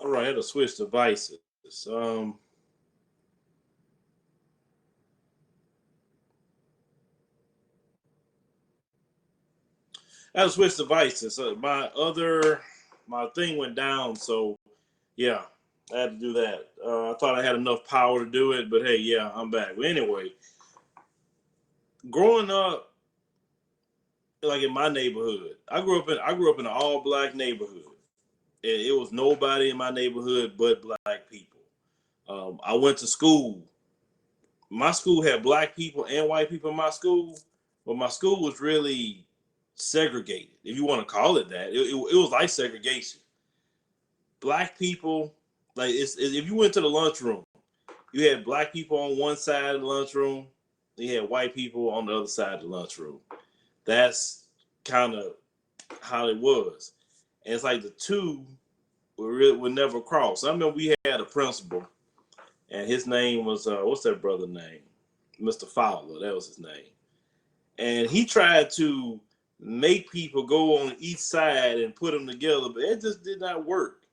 All right, I had to switch devices. I had to switch devices. My thing went down, so yeah, I had to do that. I thought I had enough power to do it, but hey, yeah, I'm back. But anyway, growing up, like in my neighborhood, I grew up in an all black neighborhood. It was nobody in my neighborhood but black people. I went to school. My school had black people and white people in my school, but my school was really segregated, if you want to call it that. It was like segregation. Black people, like if you went to the lunchroom, you had black people on one side of the lunchroom, you had white people on the other side of the lunchroom. That's kind of how it was. And it's like the two would never cross. I remember we had a principal, and his name was what's that brother name? Mr. Fowler, that was his name. And he tried to make people go on each side and put them together, but it just did not work.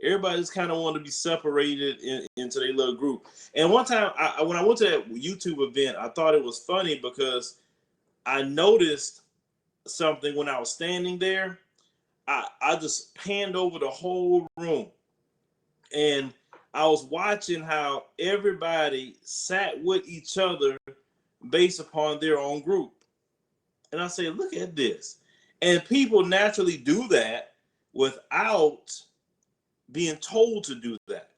Everybody just kind of wanted to be separated into their little group. And one time, when I went to that YouTube event, I thought it was funny because I noticed something when I was standing there. I just panned over the whole room, and I was watching how everybody sat with each other based upon their own group. And I say, look at this. And people naturally do that without being told to do that.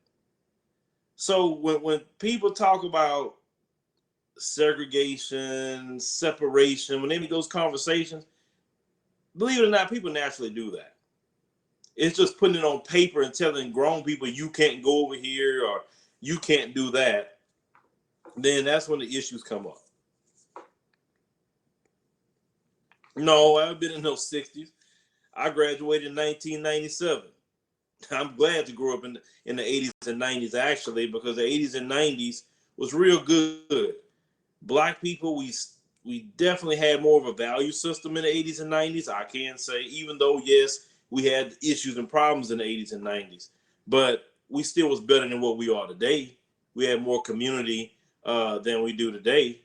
So when people talk about segregation, separation, when they make those conversations, believe it or not, people naturally do that. It's just putting it on paper and telling grown people you can't go over here or you can't do that. Then that's when the issues come up. No, I've been in those 60s. I graduated in 1997. I'm glad to grow up in the 80s and 90s actually, because the 80s and 90s was real good. Black people, we definitely had more of a value system in the 80s and 90s. I can say, even though yes, we had issues and problems in the 80s and 90s, but we still was better than what we are today. We had more community than we do today.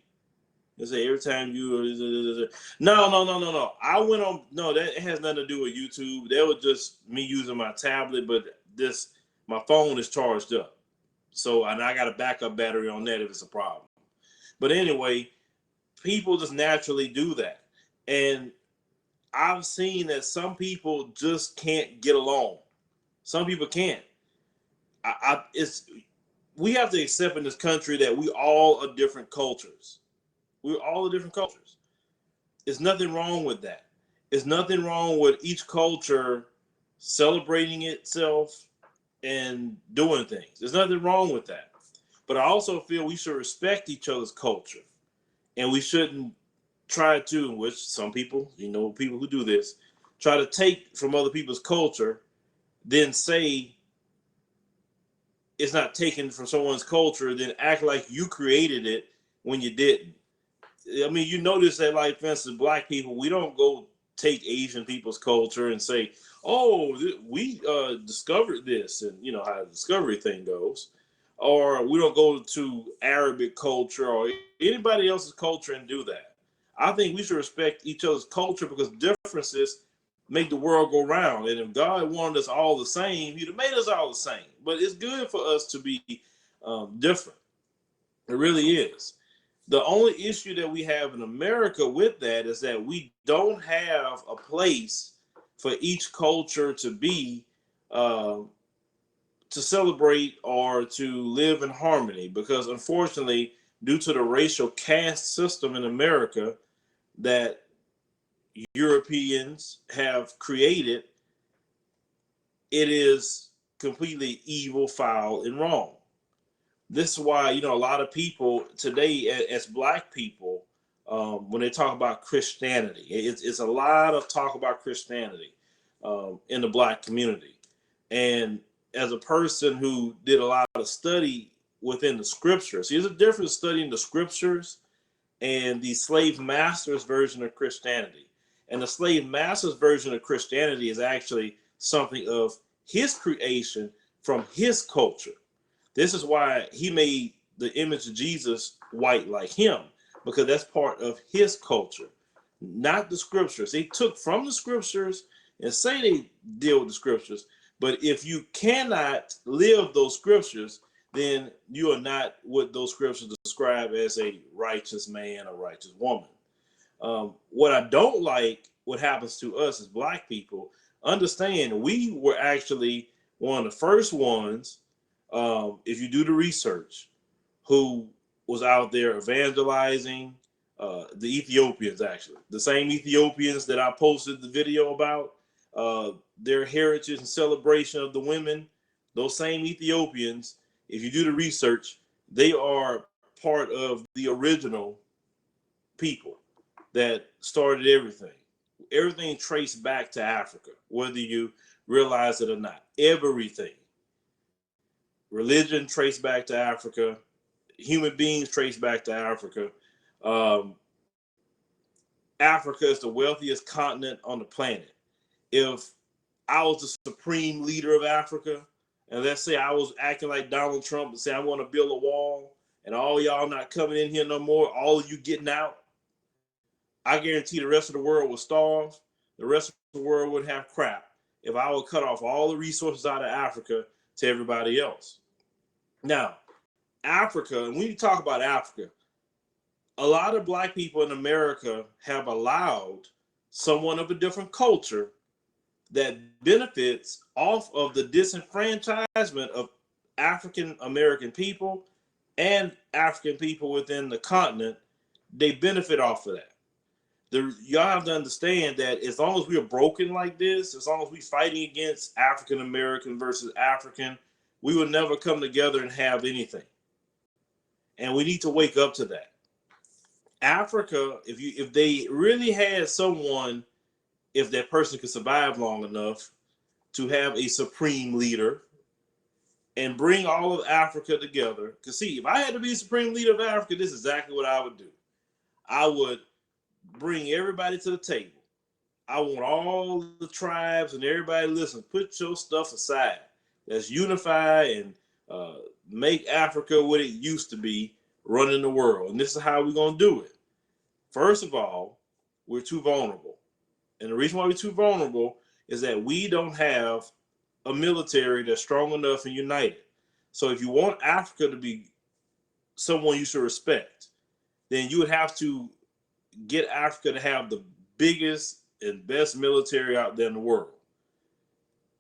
They say every time you no. I went on that has nothing to do with YouTube. That was just me using my tablet, but my phone is charged up. So and I got a backup battery on that if it's a problem. But anyway, people just naturally do that. And I've seen that some people just can't get along. Some people can't. We have to accept in this country that we all are different cultures. We're all of different cultures. There's nothing wrong with that. There's nothing wrong with each culture celebrating itself and doing things. There's nothing wrong with that. But I also feel we should respect each other's culture. And we shouldn't try to, which some people, people who do this, try to take from other people's culture, then say it's not taken from someone's culture, then act like you created it when you didn't. I mean, you notice that, like, for instance, black people, we don't go take Asian people's culture and say, oh, we discovered this, and you know how the discovery thing goes. Or we don't go to Arabic culture or anybody else's culture and do that. I think we should respect each other's culture because differences make the world go round. And if God wanted us all the same, he'd have made us all the same. But it's good for us to be different. It really is. The only issue that we have in America with that is that we don't have a place for each culture to be, to celebrate or to live in harmony. Because unfortunately, due to the racial caste system in America that Europeans have created, it is completely evil, foul, and wrong. This is why, a lot of people today, as black people, when they talk about Christianity, it's a lot of talk about Christianity in the black community. And as a person who did a lot of study within the scriptures, there's a difference studying the scriptures and the slave master's version of Christianity. And the slave master's version of Christianity is actually something of his creation from his culture. This is why he made the image of Jesus white like him, because that's part of his culture, not the scriptures. They took from the scriptures and say they deal with the scriptures, but if you cannot live those scriptures, then you are not what those scriptures describe as a righteous man or righteous woman. What I don't like, what happens to us as black people, understand we were actually one of the first ones, if you do the research, who was out there evangelizing the Ethiopians, actually. The same Ethiopians that I posted the video about, their heritage and celebration of the women, those same Ethiopians, if you do the research, they are part of the original people that started everything. Everything traced back to Africa, whether you realize it or not. Everything. Religion traced back to Africa. Human beings traced back to Africa. Africa is the wealthiest continent on the planet. If I was the supreme leader of Africa, and let's say I was acting like Donald Trump and say I want to build a wall, and all y'all not coming in here no more, all of you getting out, I guarantee the rest of the world would starve. The rest of the world would have crap if I would cut off all the resources out of Africa to everybody else. Now, Africa, and when you talk about Africa, a lot of black people in America have allowed someone of a different culture that benefits off of the disenfranchisement of African American people and African people within the continent. They benefit off of that. Y'all have to understand that as long as we are broken like this, as long as we fighting against African American versus African, we will never come together and have anything. And we need to wake up to that. Africa, if they really had someone, if that person could survive long enough to have a supreme leader and bring all of Africa together. Because see, if I had to be supreme leader of Africa, this is exactly what I would do. I would bring everybody to the table. I want all the tribes and everybody, listen, put your stuff aside. Let's unify and make Africa what it used to be, running the world. And this is how we're going to do it. First of all, we're too vulnerable. And the reason why we're too vulnerable is that we don't have a military that's strong enough and united. So if you want Africa to be someone you should respect, then you would have to get Africa to have the biggest and best military out there in the world.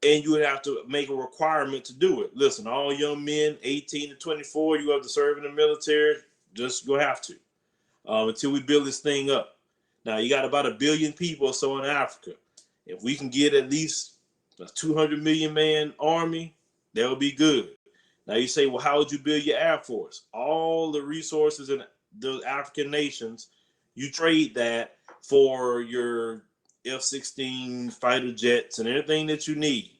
And you would have to make a requirement to do it. Listen, all young men, 18 to 24, you have to serve in the military. Just go have to until we build this thing up. Now, you got about 1 billion people or so in Africa. If we can get at least a 200 million man army, that would be good. Now, you say, well, how would you build your Air Force? All the resources in the African nations, you trade that for your F-16 fighter jets and everything that you need.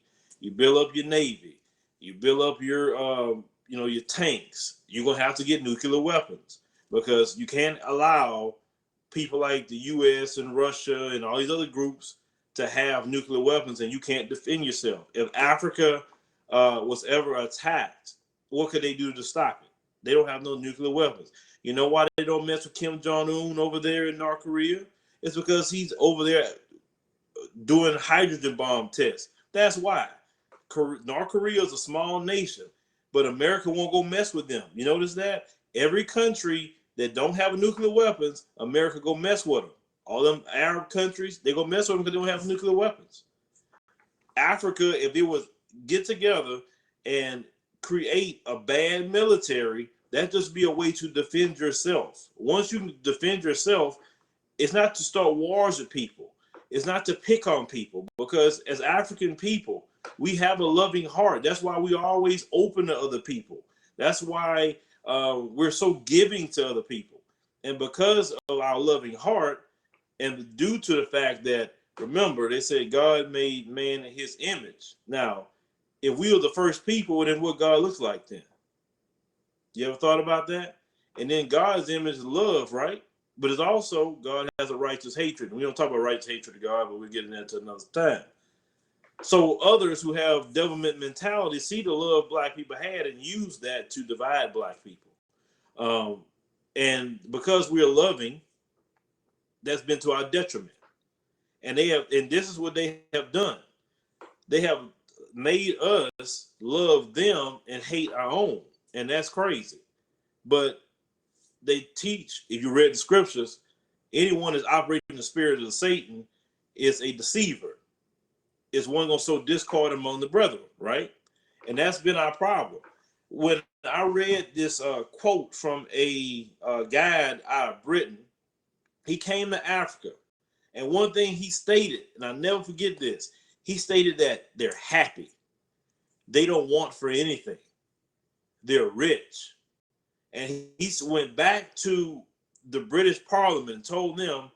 You build up your Navy. You build up your, your tanks. You're going to have to get nuclear weapons because you can't allow people like the U.S. and Russia and all these other groups to have nuclear weapons and you can't defend yourself. If Africa was ever attacked, what could they do to stop it? They don't have no nuclear weapons. You know why they don't mess with Kim Jong-un over there in North Korea? It's because he's over there doing hydrogen bomb tests. That's why. North Korea is a small nation, but America won't go mess with them. You notice that? Every country that don't have nuclear weapons, America go mess with them. All them Arab countries, they go mess with them because they don't have nuclear weapons. Africa, if it was get together and create a bad military, that just be a way to defend yourself. Once you defend yourself, it's not to start wars with people. It's not to pick on people, because as African people, we have a loving heart. That's why we always open to other people. That's why we're so giving to other people. And because of our loving heart, and due to the fact that, remember, they said God made man in his image. Now, if we were the first people, then what God looks like then? You ever thought about that? And then God's image is love, right? But it's also, God has a righteous hatred. We don't talk about righteous hatred of God, but we'll get into another time. So others who have devilment mentality see the love black people had and use that to divide black people. And because we're loving, that's been to our detriment. And this is what they have done. They have made us love them and hate our own. And that's crazy. But they teach, if you read the scriptures, anyone that's operating in the spirit of Satan is a deceiver. Is one going to sow discord among the brethren, right? And that's been our problem. When I read this quote from a guide out of Britain, he came to Africa. And one thing he stated, and I'll never forget this, he stated that they're happy. They don't want for anything. They're rich. And he went back to the British Parliament and told them,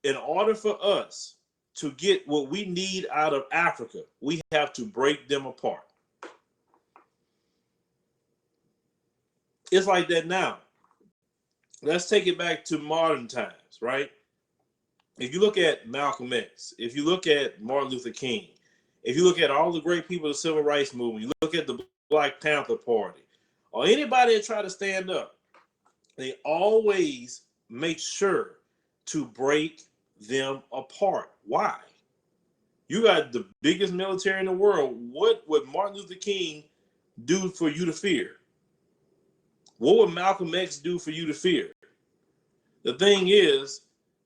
in order for us to get what we need out of Africa, we have to break them apart. It's like that now. Let's take it back to modern times, right? If you look at Malcolm X, if you look at Martin Luther King, if you look at all the great people of the civil rights movement, you look at the Black Panther Party, or anybody that try to stand up, they always make sure to break them apart. Why? You got the biggest military in the world. What would Martin Luther King do for you to fear? What would Malcolm X do for you to fear? The thing is,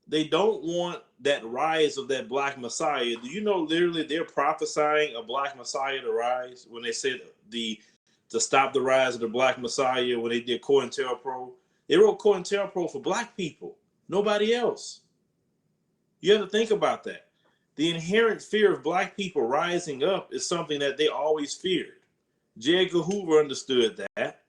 they don't want that rise of that black messiah. Do you know literally they're prophesying a black messiah to rise when they said to stop the rise of the black messiah when they did COINTELPRO? They wrote COINTELPRO for black people, nobody else. You have to think about that. The inherent fear of black people rising up is something that they always feared. J. Edgar Hoover understood that.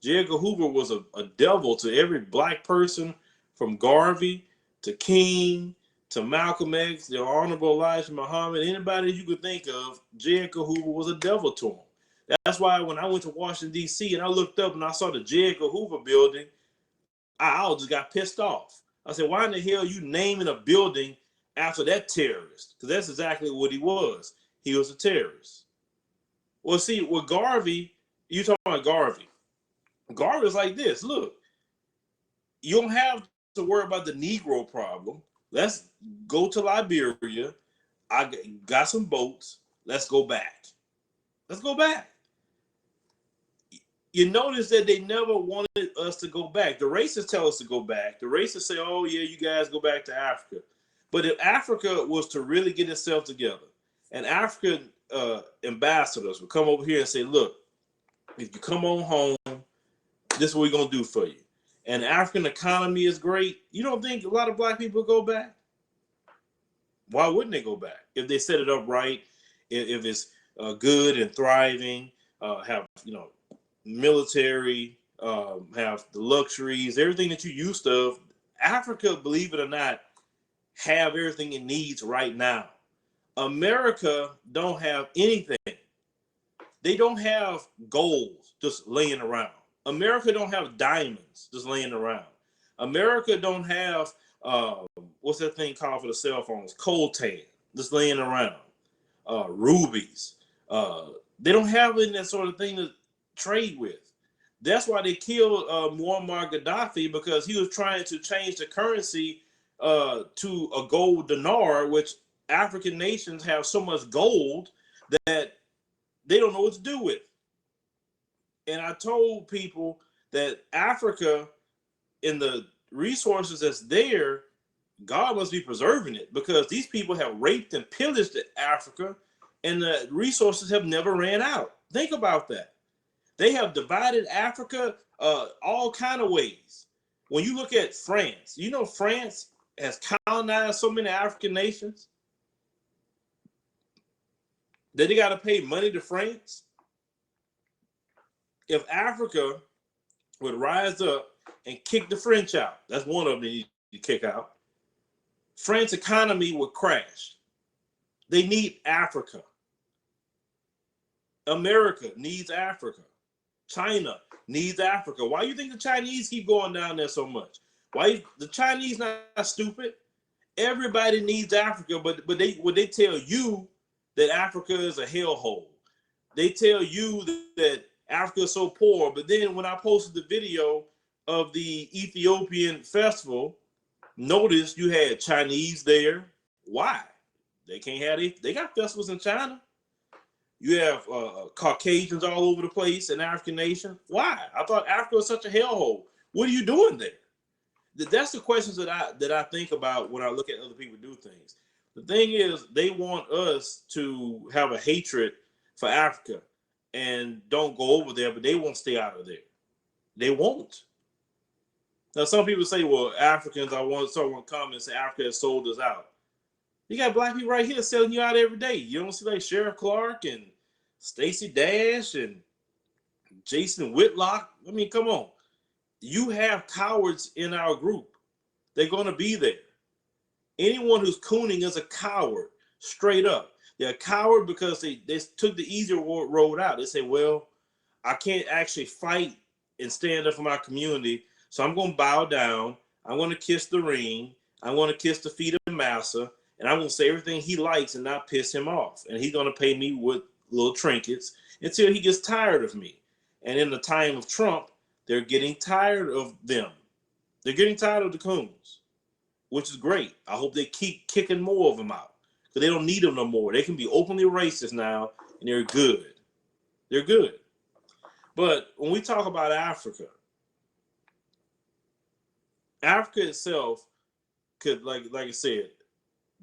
J. Edgar Hoover was a devil to every black person, from Garvey to King to Malcolm X, the Honorable Elijah Muhammad, anybody you could think of. J. Edgar Hoover was a devil to him. That's why when I went to Washington, D.C., and I looked up and I saw the J. Edgar Hoover building, I just got pissed off. I said, why in the hell are you naming a building after that terrorist? Because that's exactly what he was. He was a terrorist. Well, see, with Garvey, you talking about Garvey. Garvey's like this. Look, you don't have to worry about the Negro problem. Let's go to Liberia. I got some boats. Let's go back. Let's go back. You notice that they never wanted us to go back. The racists tell us to go back. The racists say, oh, yeah, you guys go back to Africa. But if Africa was to really get itself together, and African ambassadors would come over here and say, look, if you come on home, this is what we're going to do for you. And the African economy is great. You don't think a lot of black people go back? Why wouldn't they go back? If they set it up right, if it's good and thriving, have, military, have the luxuries, everything that you used to. Africa, believe it or not, have everything it needs right now. America don't have anything. They don't have gold just laying around. America don't have diamonds just laying around. America don't have, what's that thing called for the cell phones? Coltan just laying around. Rubies. They don't have any that sort of thing to trade with. That's why they killed Muammar Gaddafi, because he was trying to change the currency to a gold dinar, which African nations have so much gold that they don't know what to do with. And I told people that Africa, in the resources that's there, God must be preserving it, because these people have raped and pillaged Africa, and the resources have never ran out. Think about that. They have divided Africa all kind of ways. When you look at France, France has colonized so many African nations that they got to pay money to France. If Africa would rise up and kick the French out, that's one of them they need to kick out, France's economy would crash. They need Africa. America needs Africa. China needs Africa. Why do you think the Chinese keep going down there so much? The Chinese not stupid? Everybody needs Africa, but what they tell you that Africa is a hellhole. They tell you that Africa is so poor, but then when I posted the video of the Ethiopian festival, notice you had Chinese there. Why? They can't have they got festivals in China. You have Caucasians all over the place in African nation. Why? I thought Africa was such a hellhole. What are you doing there? That's the questions that I think about when I look at other people do things. The thing is, they want us to have a hatred for Africa and don't go over there, but they won't stay out of there. They won't. Now, some people say, well, Africans, I want someone to come and say Africa has sold us out. You got black people right here selling you out every day. You don't see like Sheriff Clark and Stacey Dash and Jason Whitlock. I mean, come on. You have cowards in our group. They're going to be there. Anyone who's cooning is a coward, straight up. They're a coward because they took the easier road out. They say, well, I can't actually fight and stand up for my community, so I'm going to bow down. I'm going to kiss the ring. I'm going to kiss the feet of Massa, and I'm going to say everything he likes and not piss him off. And he's going to pay me with little trinkets until he gets tired of me. And in the time of Trump, they're getting tired of them. They're getting tired of the coons, which is great. I hope they keep kicking more of them out because they don't need them no more. They can be openly racist now, and they're good. They're good. But when we talk about Africa, Africa itself could, like I said,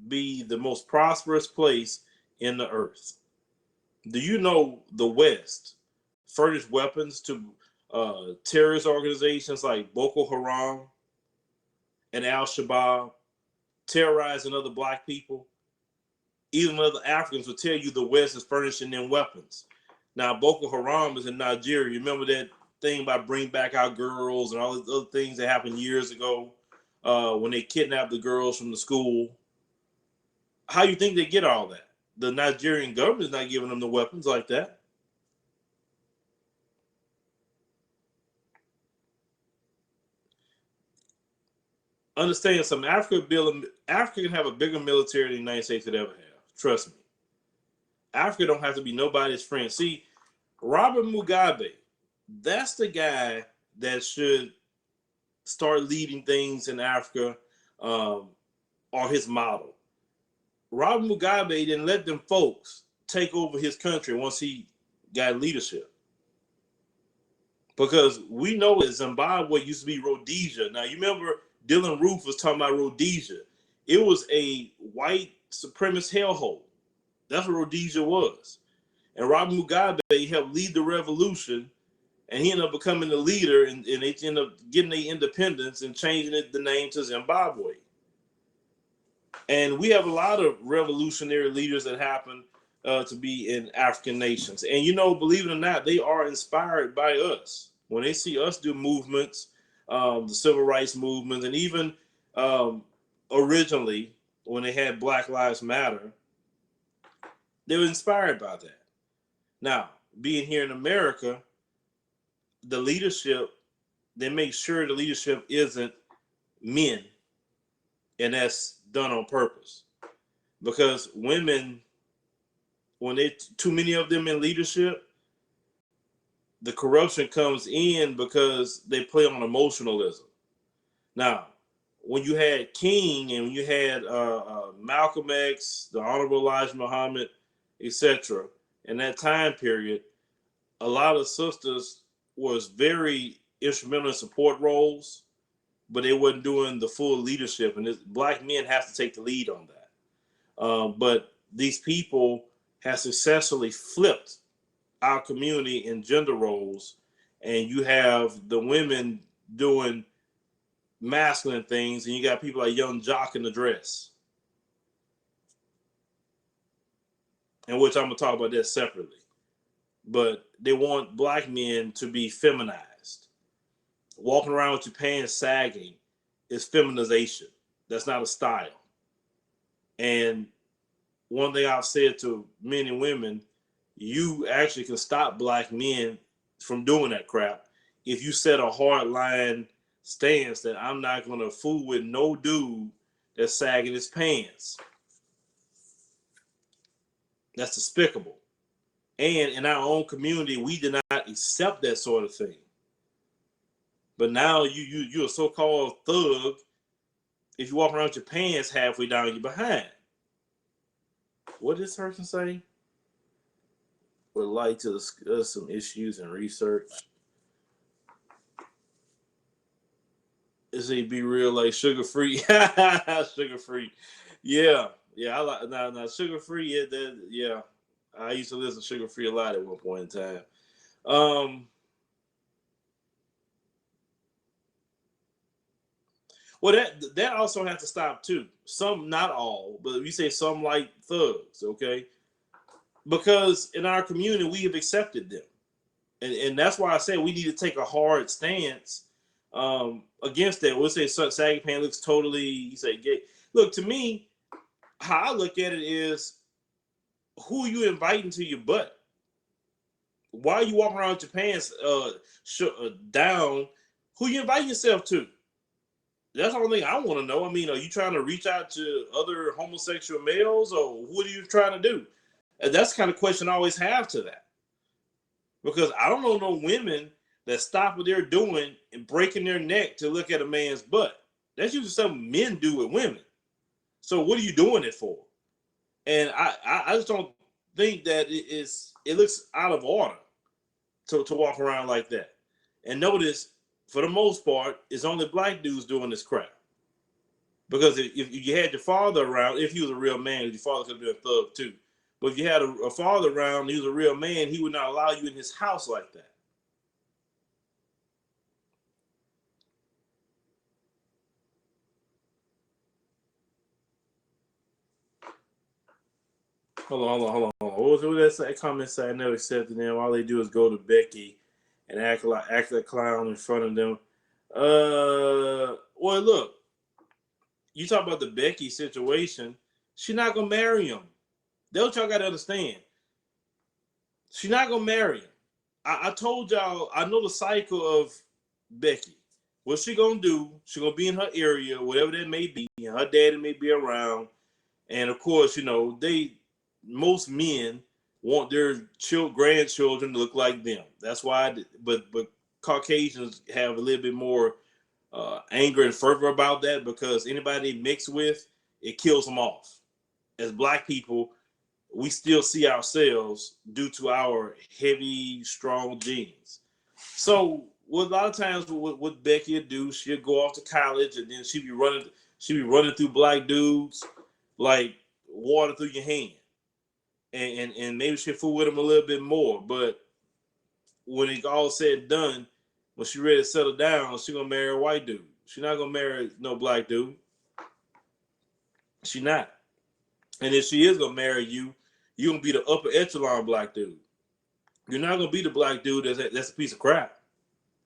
be the most prosperous place in the earth. Do you know the West furnished weapons to terrorist organizations like Boko Haram and Al-Shabaab, terrorizing other black people? Even other Africans will tell you the West is furnishing them weapons. Now, Boko Haram is in Nigeria. You remember that thing about bring back our girls and all these other things that happened years ago when they kidnapped the girls from the school? How you think they get all that? The Nigerian government is not giving them the weapons like that. Understand something. Africa can have a bigger military than the United States could ever have. Trust me. Africa don't have to be nobody's friend. See, Robert Mugabe, that's the guy that should start leading things in Africa, or his model. Robert Mugabe didn't let them folks take over his country once he got leadership. Because we know that Zimbabwe used to be Rhodesia. Now, you remember Dylan Roof was talking about Rhodesia. It was a white supremacist hellhole. That's what Rhodesia was. And Robert Mugabe helped lead the revolution, and he ended up becoming the leader, and they ended up getting their independence and changing the name to Zimbabwe. And we have a lot of revolutionary leaders that happen to be in African nations. And, you know, believe it or not, they are inspired by us. When they see us do movements, the civil rights movement, and even originally when they had Black Lives Matter, they were inspired by that. Now, being here in America, the leadership, they make sure the leadership isn't men, and that's done on purpose. Because women, when they too many of them in leadership, the corruption comes in because they play on emotionalism. Now, when you had King and when you had Malcolm X, the Honorable Elijah Muhammad, etc., in that time period, a lot of sisters was very instrumental in support roles, but they wasn't doing the full leadership. And black men have to take the lead on that. But these people have successfully flipped our community in gender roles, and you have the women doing masculine things, and you got people like Young Jock in the dress, in which I'm gonna talk about that separately. But they want black men to be feminized. Walking around with your pants sagging is feminization. That's not a style. And one thing I've said to men and women, you actually can stop black men from doing that crap if you set a hard line stance that I'm not going to fool with no dude that's sagging his pants. That's despicable. And in our own community, we did not accept that sort of thing. But now you're a so-called thug if you walk around with your pants halfway down your behind. What did this person say? Would like to discuss some issues and research. Is it be real like sugar free? Sugar free. Yeah. I like now sugar free, yeah. I used to listen to sugar free a lot at one point in time. Well, that also has to stop too. Some, not all, but we say some like thugs, okay? Because in our community we have accepted them, and that's why I say we need to take a hard stance against that. We'll say saggy pants looks totally, you say gay. Look, to me, how I look at it is, who are you inviting to your butt? Why are you walking around with your pants down? Who you inviting yourself to? That's the only thing I want to know. I mean, are you trying to reach out to other homosexual males, or what are you trying to do? And that's the kind of question I always have to that. Because I don't know no women that stop what they're doing and breaking their neck to look at a man's butt. That's usually something men do with women. So what are you doing it for? And I just don't think that it looks out of order to walk around like that. And notice, for the most part, it's only black dudes doing this crap. Because if you had your father around, if he was a real man, your father could have been a thug too. But if you had a father around, he was a real man, he would not allow you in his house like that. Hold on. What was that comment say? I never accepted them. All they do is go to Becky and act a clown in front of them. Well, look, you talk about the Becky situation. She's not gonna marry him. That's what y'all gotta understand. She's not gonna marry him. I told y'all, I know the cycle of Becky. What she gonna do? She gonna be in her area, whatever that may be. And her daddy may be around, and of course, most men want their grandchildren to look like them. That's why. But Caucasians have a little bit more anger and fervor about that, because anybody they mix with, it kills them off. As black people, we still see ourselves due to our heavy, strong genes. So, what a lot of times what Becky would do, she'd go off to college, and then she'd be running through black dudes like water through your hand, and maybe she'd fool with them a little bit more. But when it all said and done, when she ready to settle down, she gonna marry a white dude. She's not gonna marry no black dude. She not. And if she is gonna marry you, you're gonna be the upper echelon black dude. You're not gonna be the black dude that's a piece of crap.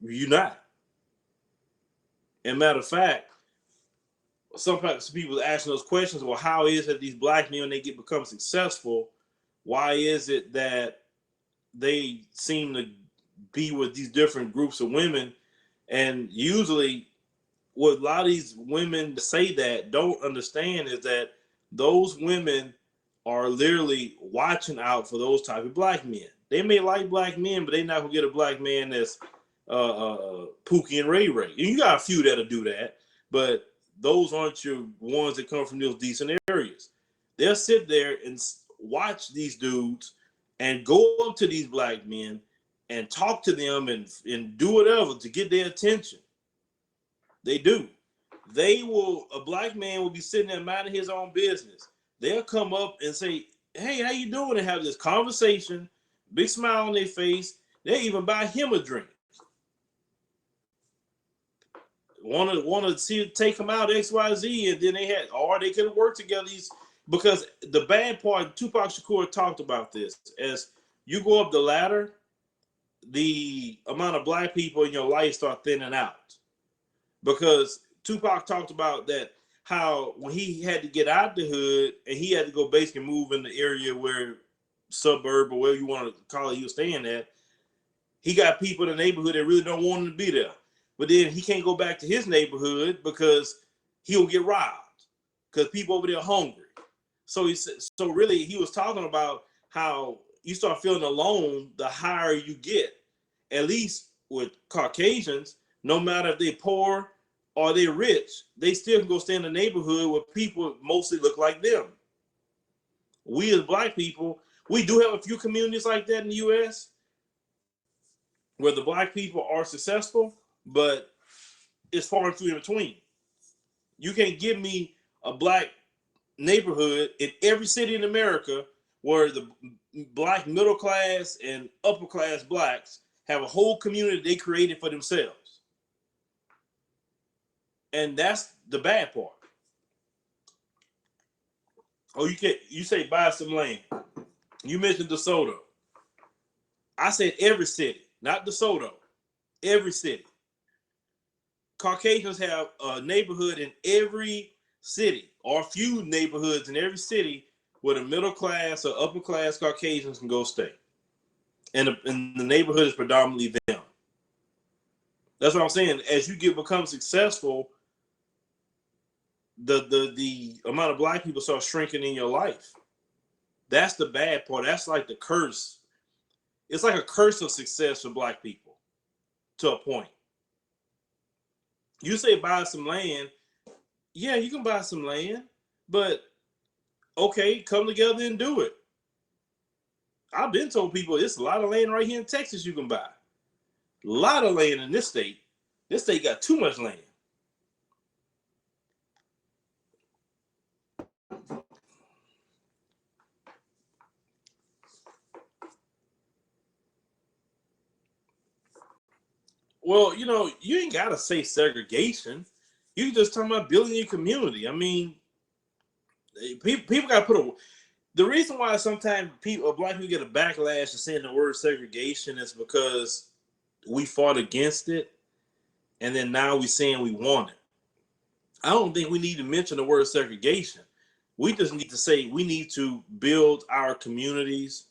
You're not. And matter of fact, some people asking those questions. Well, how is it these black men, when they become successful, why is it that they seem to be with these different groups of women? And usually, what a lot of these women say that don't understand is that those women are literally watching out for those type of black men. They may like black men, but they're not gonna get a black man that's Pookie and Ray Ray. And you got a few that'll do that, but those aren't your ones that come from those decent areas. They'll sit there and watch these dudes and go up to these black men and talk to them and do whatever to get their attention. They do. A black man will be sitting there minding his own business. They'll come up and say, hey, how you doing? And have this conversation, big smile on their face. They even buy him a drink. Want to see take him out XYZ, and then they could have worked together. Because the bad part, Tupac Shakur talked about this, as you go up the ladder, the amount of black people in your life start thinning out. Because Tupac talked about that, how when he had to get out the hood and he had to go basically move in the area where suburb or wherever you want to call it he was staying at, he got people in the neighborhood that really don't want him to be there. But then he can't go back to his neighborhood because he'll get robbed because people over there are hungry. So really he was talking about how you start feeling alone the higher you get. At least with Caucasians, no matter if they're poor or they're rich, they still can go stay in the neighborhood where people mostly look like them. We as black people, we do have a few communities like that in the U.S. where the black people are successful, but it's far and few in between. You can't give me a black neighborhood in every city in America where the black middle class and upper class blacks have a whole community they created for themselves. And that's the bad part. Oh, you say buy some land. You mentioned DeSoto. I said every city, not DeSoto. Every city. Caucasians have a neighborhood in every city, or a few neighborhoods in every city where the middle class or upper class Caucasians can go stay. And the neighborhood is predominantly them. That's what I'm saying. As you become successful, the amount of black people start shrinking in your life. That's the bad part. That's like the curse. It's like a curse of success for black people to a point. You say buy some land. Yeah, you can buy some land, but okay, come together and do it. I've been told people there's a lot of land right here in Texas you can buy. A lot of land in this state. This state got too much land. Well, you ain't got to say segregation. You can just talk about building your community. I mean, people got to put the reason why sometimes black people get a backlash to saying the word segregation is because we fought against it, and then now we're saying we want it. I don't think we need to mention the word segregation. We just need to say we need to build our communities.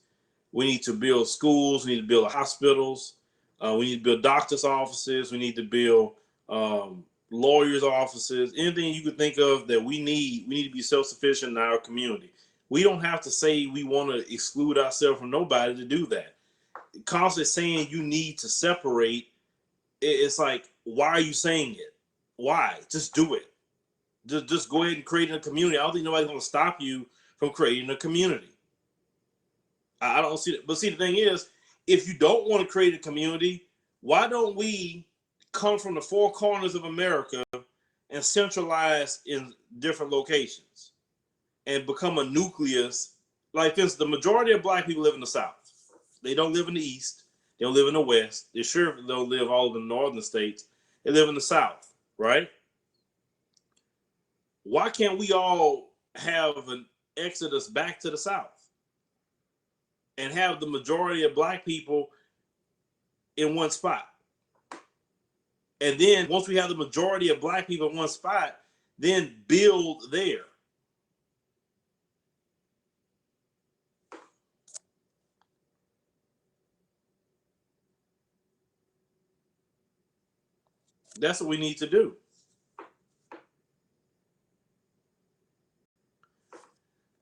We need to build schools. We need to build hospitals. We need to build doctors' offices. We need to build lawyers' offices. Anything you could think of that we need to be self-sufficient in our community. We don't have to say we want to exclude ourselves from nobody to do that. Constantly saying you need to separate, it's like, why are you saying it? Why? Just do it. Just go ahead and create a community. I don't think nobody's going to stop you from creating a community. I don't see it. But see, the thing is, if you don't want to create a community, why don't we come from the four corners of America and centralize in different locations and become a nucleus? Like this, the majority of black people live in the South. They don't live in the East. They don't live in the West. They sure don't live all over the northern states. They live in the South, right? Why can't we all have an exodus back to the South and have the majority of black people in one spot? And then once we have the majority of black people in one spot, then build there. That's what we need to do.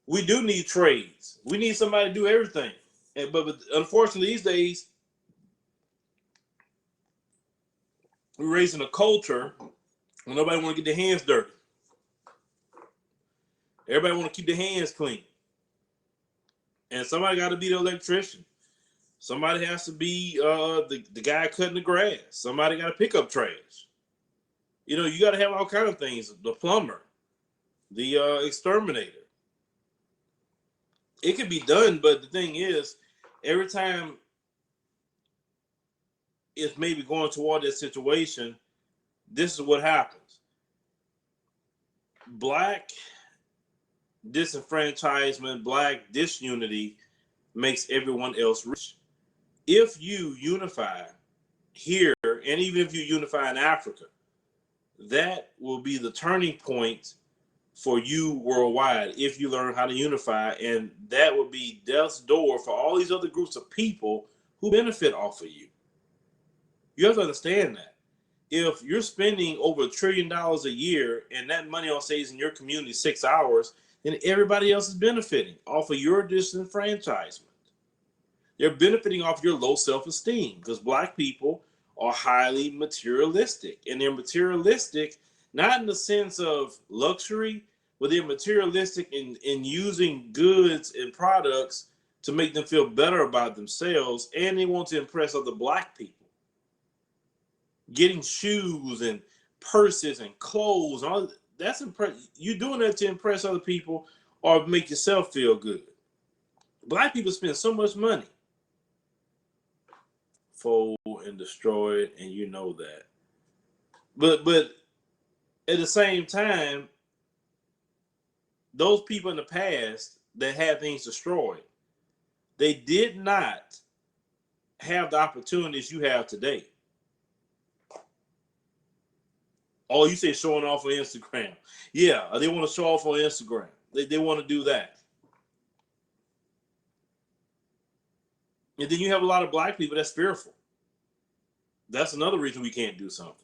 We do need trades. We need somebody to do everything. But unfortunately, these days, we're raising a culture where nobody want to get their hands dirty. Everybody want to keep their hands clean. And somebody got to be the electrician. Somebody has to be the guy cutting the grass. Somebody got to pick up trash. You got to have all kinds of things. The plumber, the exterminator. It could be done, but the thing is, every time it's maybe going toward that situation, this is what happens. Black disenfranchisement, black disunity makes everyone else rich. If you unify here, and even if you unify in Africa, that will be the turning point for you worldwide if you learn how to unify, and that would be death's door for all these other groups of people who benefit off of you. You have to understand that. If you're spending over $1 trillion a year and that money all stays in your community 6 hours, then everybody else is benefiting off of your disenfranchisement. They're benefiting off your low self-esteem because black people are highly materialistic. And they're materialistic not in the sense of luxury, but they're materialistic in using goods and products to make them feel better about themselves, and they want to impress other black people. Getting shoes and purses and clothes, and all that's you're doing that to impress other people or make yourself feel good. Black people spend so much money. Fold and destroy it, and you know that. But at the same time, those people in the past that had things destroyed, they did not have the opportunities you have today. Oh, you say showing off on Instagram. Yeah, they want to show off on Instagram. They want to do that. And then you have a lot of black people that's fearful. That's another reason we can't do something.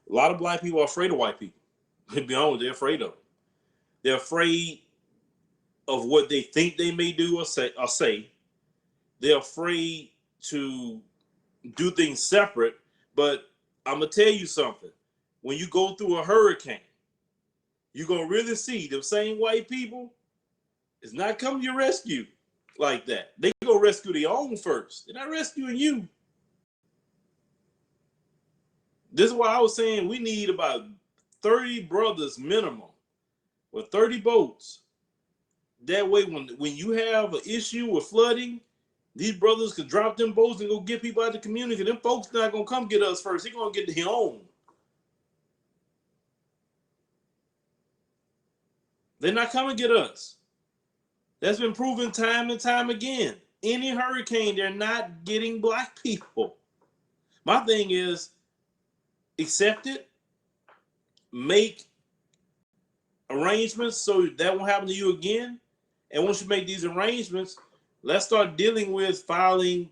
A lot of black people are afraid of white people. To be honest, they're afraid of them. They're afraid of what they think they may do or say. They're afraid to do things separate. But I'm going to tell you something. When you go through a hurricane, you're going to really see them same white people is not coming to your rescue like that. They go rescue their own first. They're not rescuing you. This is why I was saying we need about 30 brothers minimum with 30 boats. That way, when you have an issue with flooding, these brothers could drop them boats and go get people out of the community. Them folks not going to come get us first. They're going to get their own. They're not coming to get us. That's been proven time and time again. Any hurricane, they're not getting black people. My thing is, accept it, make arrangements so that won't happen to you again. And once you make these arrangements, let's start dealing with filing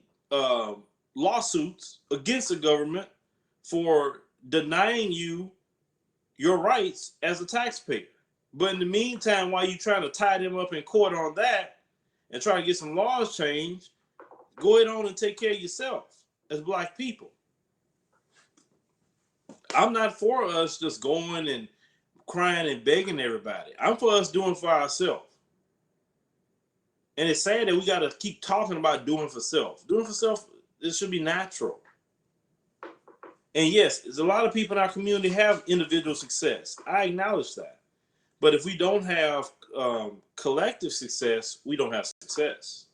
lawsuits against the government for denying you your rights as a taxpayer. But in the meantime, while you're trying to tie them up in court on that and try to get some laws changed, go ahead on and take care of yourself as black people. I'm not for us just going and crying and begging everybody. I'm for us doing for ourselves. And it's sad that we got to keep talking about doing for self. Doing for self, it should be natural. And yes, there's a lot of people in our community have individual success. I acknowledge that. But if we don't have collective success, we don't have success.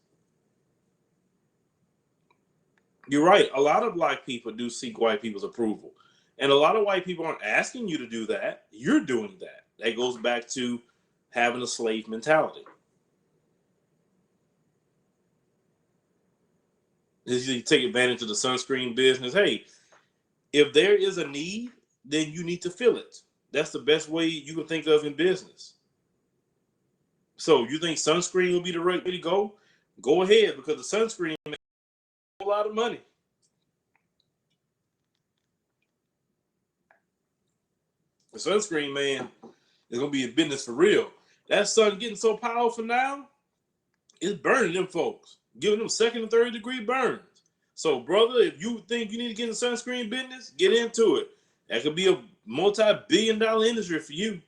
You're right. A lot of black people do seek white people's approval. And a lot of white people aren't asking you to do that. You're doing that. That goes back to having a slave mentality. You take advantage of the sunscreen business. Hey, if there is a need, then you need to fill it. That's the best way you can think of in business. So you think sunscreen will be the right way to go? Go ahead, because the sunscreen makes a whole lot of money. The sunscreen, man, is going to be a business for real. That sun getting so powerful now, it's burning them folks, giving them second and third degree burns. So, brother, if you think you need to get in the sunscreen business, get into it. That could be a multi-billion-dollar industry for you.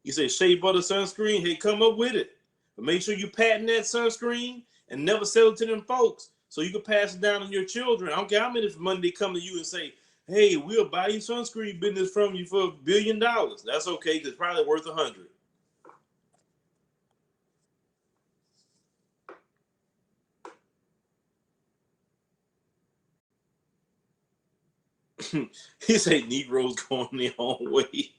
You say shea butter sunscreen, hey, come up with it. But make sure you patent that sunscreen and never sell it to them folks so you can pass it down to your children. I don't care how many money they come to you and say, hey, we'll buy you sunscreen business from you for $1 billion. That's okay, because it's probably worth 100. He said Negroes going their own way.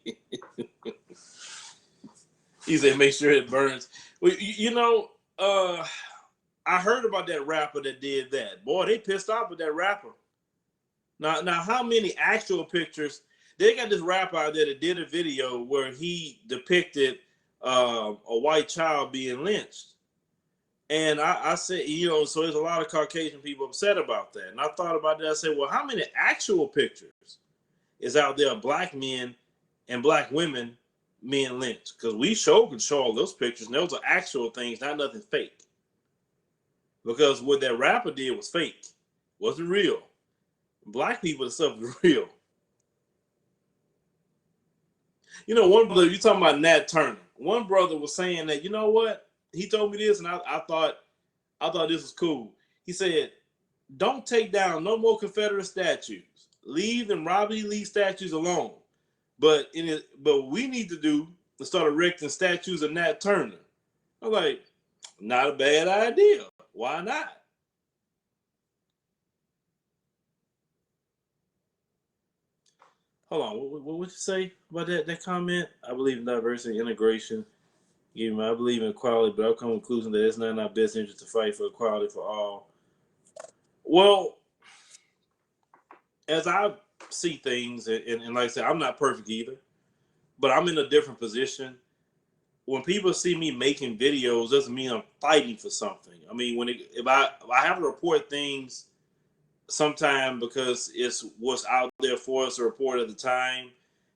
He said make sure it burns. Well, I heard about that rapper that did that. Boy, they pissed off with that rapper. Now, how many actual pictures? They got this rapper out there that did a video where he depicted a white child being lynched. And I said, so there's a lot of Caucasian people upset about that. And I thought about that. I said, well, how many actual pictures is out there of black men and black women being lynched? Because we can show all those pictures. And those are actual things, not nothing fake. because what that rapper did was fake, wasn't real. Black people, the stuff is real. You know, one brother, you talking about Nat Turner. One brother was saying that, you know what? He told me this, and I thought this was cool. He said, "Don't take down no more Confederate statues. Leave them Robert E. Lee statues alone. But what we need to do is start erecting statues of Nat Turner." I'm like, not a bad idea. Why not? Hold on. What would you say about that comment? I believe in diversity and integration. I believe in equality, but I've come to the conclusion that it's not in our best interest to fight for equality for all. Well, as I see things, and like I said, I'm not perfect either, but I'm in a different position. When people see me making videos, doesn't mean I'm fighting for something. I mean, if I have to report things sometime because it's what's out there for us to report at the time,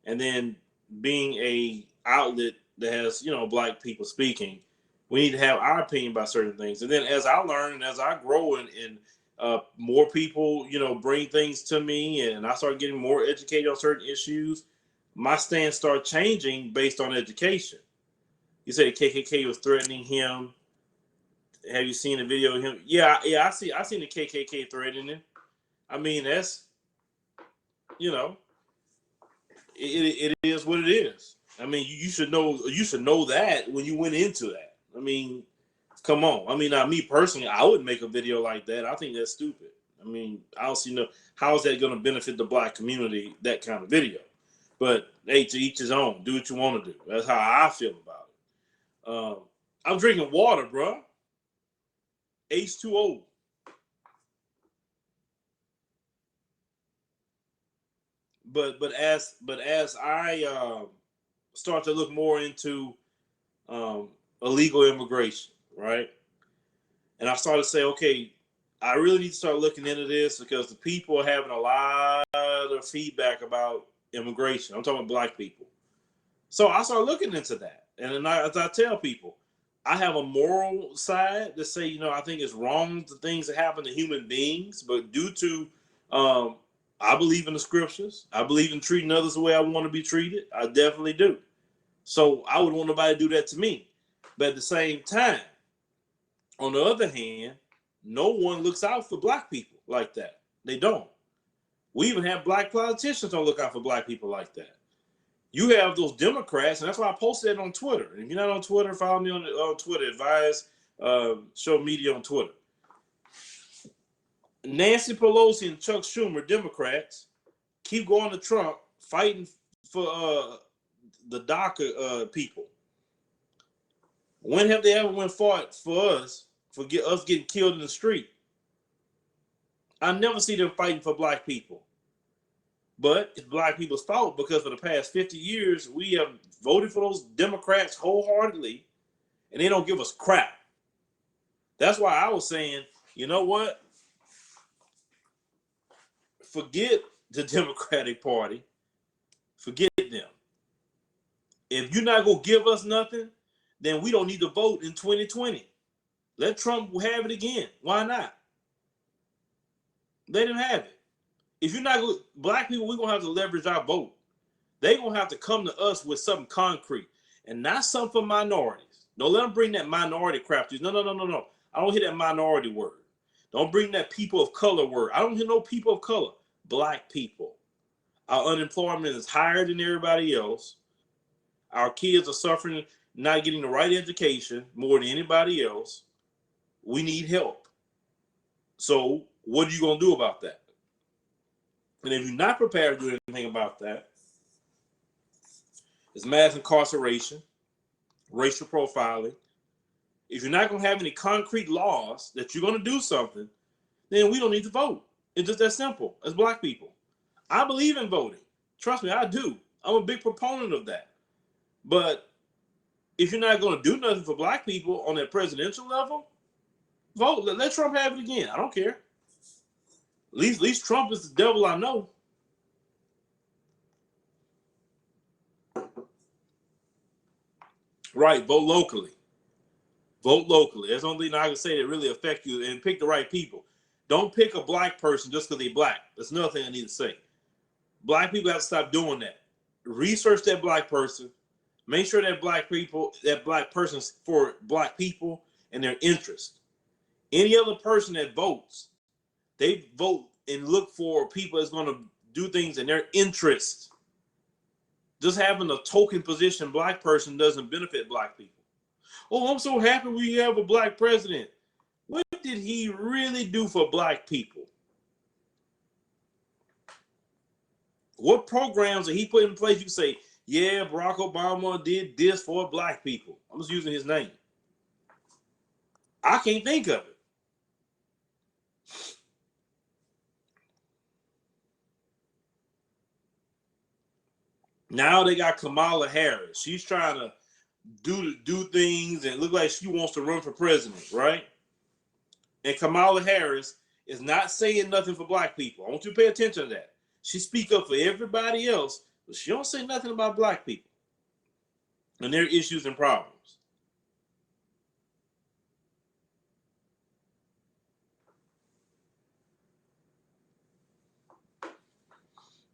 and then being a outlet that has black people speaking, we need to have our opinion about certain things. And then as I learn and as I grow and more people bring things to me and I start getting more educated on certain issues, my stance start changing based on education. You said the KKK was threatening him. Have you seen the video of him? Yeah. I seen the KKK threatening him. I mean, that's it is what it is. I mean, you should know that when you went into that. I mean, come on. I mean, now me personally, I wouldn't make a video like that. I think that's stupid. I mean, I don't see how is that going to benefit the black community, that kind of video. But hey, to each his own. Do what you want to do. That's how I feel about it. I'm drinking water, bro. H2O. But as I start to look more into illegal immigration, right? And I started to say, okay, I really need to start looking into this because the people are having a lot of feedback about immigration. I'm talking about black people. So I started looking into that. And then as I tell people, I have a moral side to say, I think it's wrong the things that happen to human beings, but due to I believe in the scriptures. I believe in treating others the way I want to be treated. I definitely do. So I would want nobody to do that to me. But at the same time, on the other hand, no one looks out for black people like that. They don't. We even have black politicians don't look out for black people like that. You have those Democrats, and that's why I posted it on Twitter. And if you're not on Twitter, follow me on Twitter, Advise Show Media on Twitter. Nancy Pelosi and Chuck Schumer, Democrats, keep going to Trump, fighting for the DACA people. When have they ever fought for us, us getting killed in the street? I never see them fighting for black people. But it's black people's fault because for the past 50 years, we have voted for those Democrats wholeheartedly, and they don't give us crap. That's why I was saying, you know what? Forget the Democratic Party. Forget them. If you're not going to give us nothing, then we don't need to vote in 2020. Let Trump have it again. Why not? Let him have it. If you're not black people, we're going to have to leverage our vote. They're going to have to come to us with something concrete and not something for minorities. Don't let them bring that minority crap to you. No. I don't hear that minority word. Don't bring that people of color word. I don't hear no people of color. Black people. Our unemployment is higher than everybody else. Our kids are suffering, not getting the right education more than anybody else. We need help. So what are you going to do about that? And if you're not prepared to do anything about that, it's mass incarceration, racial profiling. If you're not going to have any concrete laws that you're going to do something, then we don't need to vote. It's just that simple as black people. I believe in voting. Trust me, I do. I'm a big proponent of that. But if you're not going to do nothing for black people on that presidential level, vote. Let Trump have it again. I don't care. At least Trump is the devil I know. Right, vote locally. Vote locally. That's the only thing I can say that really affect you, and pick the right people. Don't pick a black person just because they're black. That's another thing I need to say. Black people have to stop doing that. Research that black person. Make sure that black person's for black people and their interest. Any other person that votes, they vote and look for people that's going to do things in their interest. Just having a token position black person doesn't benefit black people. Oh, I'm so happy we have a black president. What did he really do for black people? What programs did he put in place? You say, yeah, Barack Obama did this for black people. I'm just using his name. I can't think of it. Now they got Kamala Harris. She's trying to do things and look like she wants to run for president, right? And Kamala Harris is not saying nothing for black people. I want you to pay attention to that. She speaks up for everybody else, but she don't say nothing about black people and their issues and problems.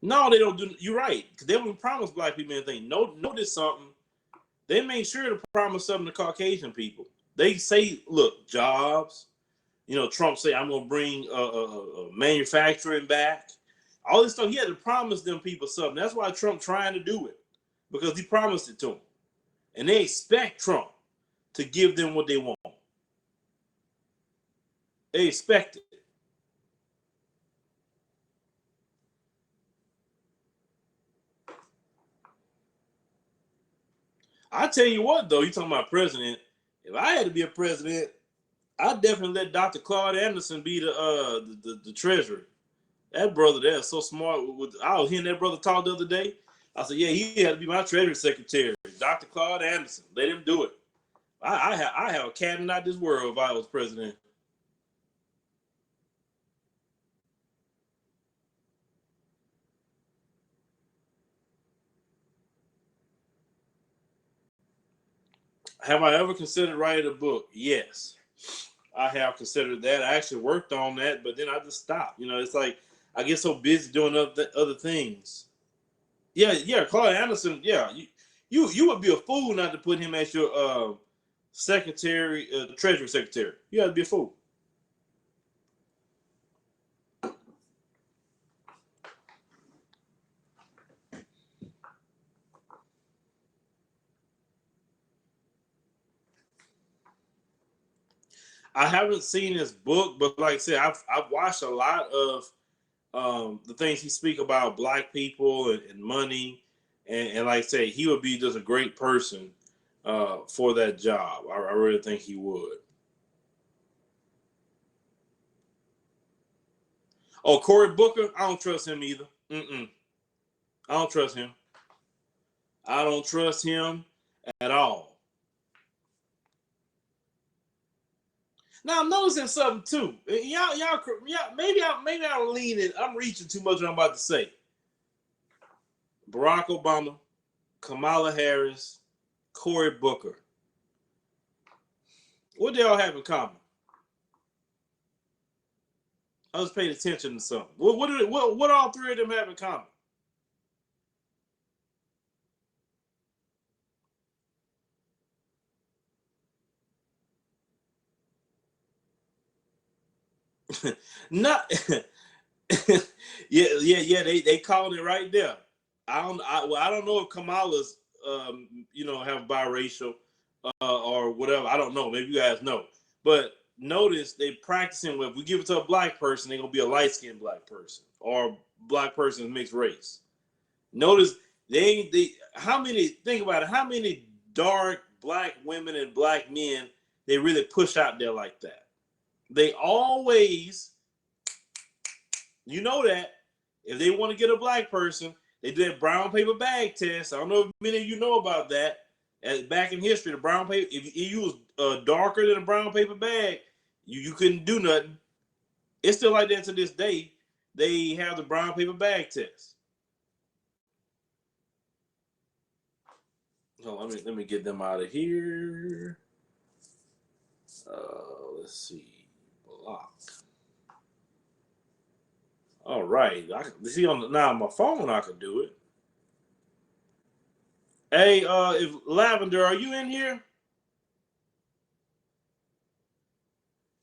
No, they don't do. You're right, because they don't promise black people anything. Notice something. They make sure to promise something to Caucasian people. They say, look, jobs. You know, Trump say, I'm going to bring manufacturing back. All this stuff, he had to promise them people something. That's why Trump trying to do it, because he promised it to them. And they expect Trump to give them what they want. They expect it. I tell you what, though, you talking about president. If I had to be a president, I'd definitely let Dr. Claude Anderson be the treasurer. That brother there is so smart. I was hearing that brother talk the other day. I said, yeah, he had to be my treasury secretary, Dr. Claude Anderson. Let him do it. I have a cabinet out this world if I was president. Have I ever considered writing a book? Yes, I have considered that. I actually worked on that, but then I just stopped. You know, it's like I get so busy doing other things. Yeah, Claude Anderson. Yeah, you would be a fool not to put him as your secretary, treasury secretary. You have to be a fool. I haven't seen his book, but like I said, I've watched a lot of the things he speak about black people and money, and like I say, he would be just a great person for that job. I really think he would. Oh, Cory Booker, I don't trust him either. I don't trust him. I don't trust him at all. Now I'm noticing something too. Maybe I'm leaning. I'm reaching too much. What I'm about to say. Barack Obama, Kamala Harris, Cory Booker. What they all have in common? I was paying attention to something. What all three of them have in common? Not yeah. They called it right there. I don't know if Kamala's have biracial or whatever. I don't know. Maybe you guys know. But notice they practicing if we give it to a black person, they're gonna be a light skinned black person or black person mixed race. Notice they how many think about it, how many dark black women and black men they really push out there like that. They always, you know that if they want to get a black person, they do that brown paper bag test. I don't know if many of you know about that. Back in history, the brown paper, if you was darker than a brown paper bag, you couldn't do nothing. It's still like that to this day. They have the brown paper bag test. So let me get them out of here. Let's see. Block. All right. I can see on my phone. I can do it. Hey, if Lavender, are you in here?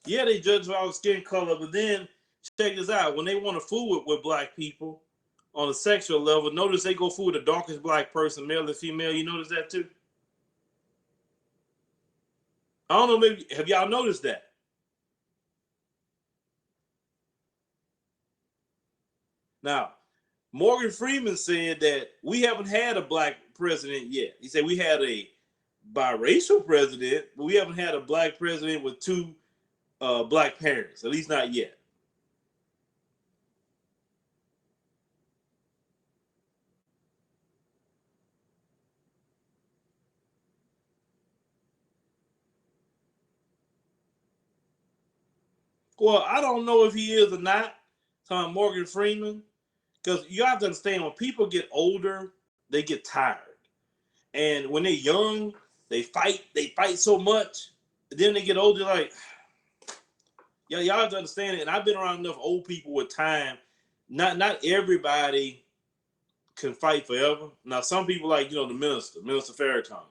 Yeah, they judge by skin color, but then check this out. When they want to fool with black people on a sexual level, notice they go fool with the darkest black person, male and female. You notice that too? I don't know, maybe have y'all noticed that? Now, Morgan Freeman said that we haven't had a black president yet. He said we had a biracial president, but we haven't had a black president with two black parents, at least not yet. Well, I don't know if he is or not. Morgan Freeman, because you have to understand when people get older, they get tired, and when they're young, they fight. They fight so much. Then they get older, like yeah, y'all have to understand it. And I've been around enough old people with time. Not everybody can fight forever. Now, some people like the Minister Farrakhan.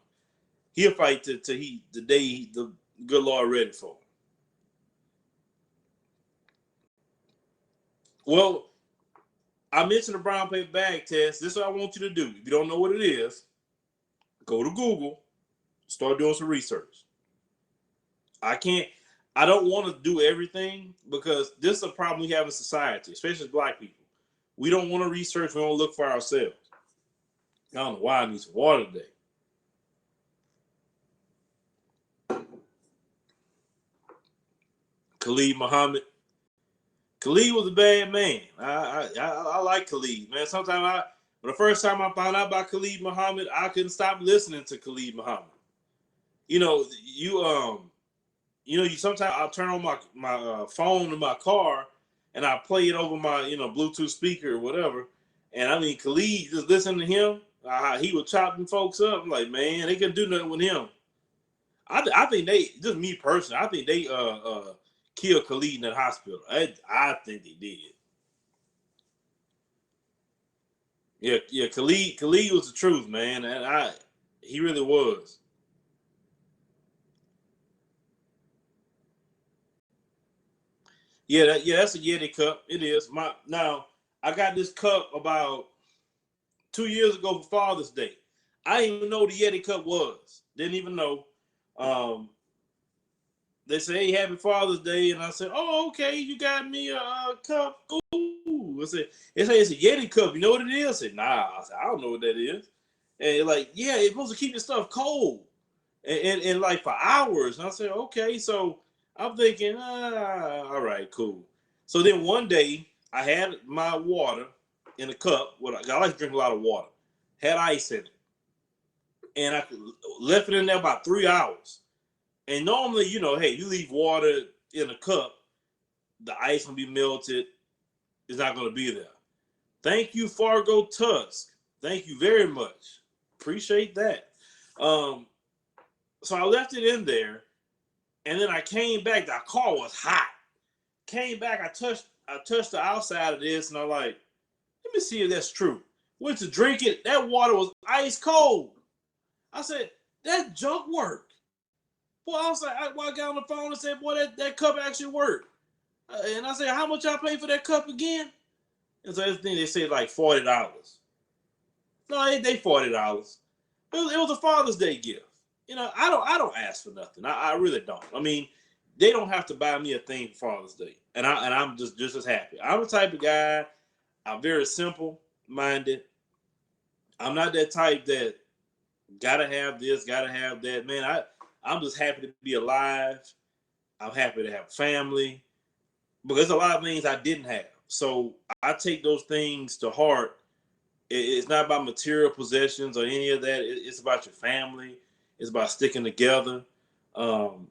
He'll fight till the day the good Lord ready for him. Well, I mentioned the brown paper bag test. This is what I want you to do. If you don't know what it is, go to Google, start doing some research. I don't want to do everything because this is a problem we have in society, especially as black people. We don't want to research, we don't look for ourselves. I don't know why I need some water today. Khalid Muhammad. Khalid was a bad man. I like Khalid, man. Sometimes the first time I found out about Khalid Muhammad, I couldn't stop listening to Khalid Muhammad. You sometimes I'll turn on my phone in my car and I play it over my Bluetooth speaker or whatever. And I mean Khalid, just listen to him. He was chopping folks up. I'm like, man, they couldn't do nothing with him. I think they, just me personally, I think they killed Khalid in that hospital. I think they did. Yeah. Khalid was the truth, man, and he really was. Yeah, that's a Yeti cup. It is. Now I got this cup about 2 years ago for Father's Day. I didn't even know what the Yeti cup was. Didn't even know. Um, they say, hey, happy Father's Day. And I said, oh, okay, you got me a cup. Ooh. It's a Yeti cup. You know what it is? I said, nah. I said, I don't know what that is. And like, yeah, it's supposed to keep your stuff cold. And like for hours. And I said, okay. So I'm thinking, all right, cool. So then one day I had my water in a cup. I like to drink a lot of water. Had ice in it. And I left it in there about 3 hours. And normally, hey, you leave water in a cup, the ice will be melted. It's not going to be there. Thank you, Fargo Tusk. Thank you very much. Appreciate that. So I left it in there, and then I came back. The car was hot. Came back. I touched the outside of this, and I'm like, let me see if that's true. Went to drink it. That water was ice cold. I said, that junk worked. Boy, I was like, I got on the phone and said, boy, that cup actually worked. And I said, how much I pay for that cup again? And so that's the thing, they said like $40. No, they $40. It was a Father's Day gift. I don't ask for nothing. I really don't. I mean, they don't have to buy me a thing for Father's Day, and I'm just as happy. I'm the type of guy. I'm very simple minded. I'm not that type that gotta have this, gotta have that. Man, I'm just happy to be alive. I'm happy to have family. But there's a lot of things I didn't have. So I take those things to heart. It's not about material possessions or any of that. It's about your family. It's about sticking together. And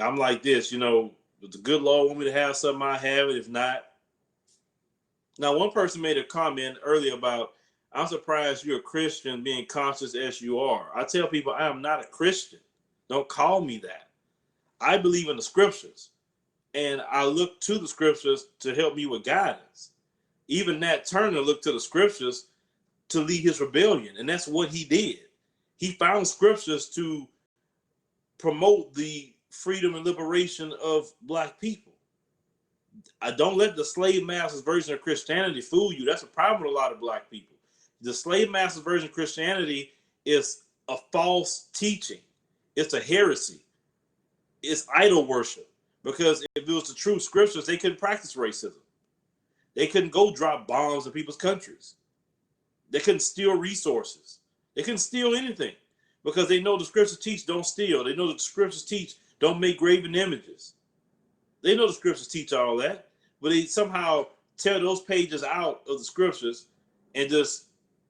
I'm like this, if the good Lord want me to have something, I have it. If not. Now, one person made a comment earlier about, I'm surprised you're a Christian being conscious as you are. I tell people I am not a Christian. Don't call me that. I believe in the scriptures, and I look to the scriptures to help me with guidance. Even Nat Turner looked to the scriptures to lead his rebellion, and that's what he did. He found scriptures to promote the freedom and liberation of black people. I don't let the slave master's version of Christianity fool you. That's a problem with a lot of black people. The slave master's version of Christianity is a false teaching. It's a heresy. It's idol worship. Because if it was the true scriptures, they couldn't practice racism. They couldn't go drop bombs in people's countries. They couldn't steal resources. They couldn't steal anything because they know the scriptures teach don't steal. They know the scriptures teach don't make graven images. They know the scriptures teach all that, but they somehow tear those pages out of the scriptures and just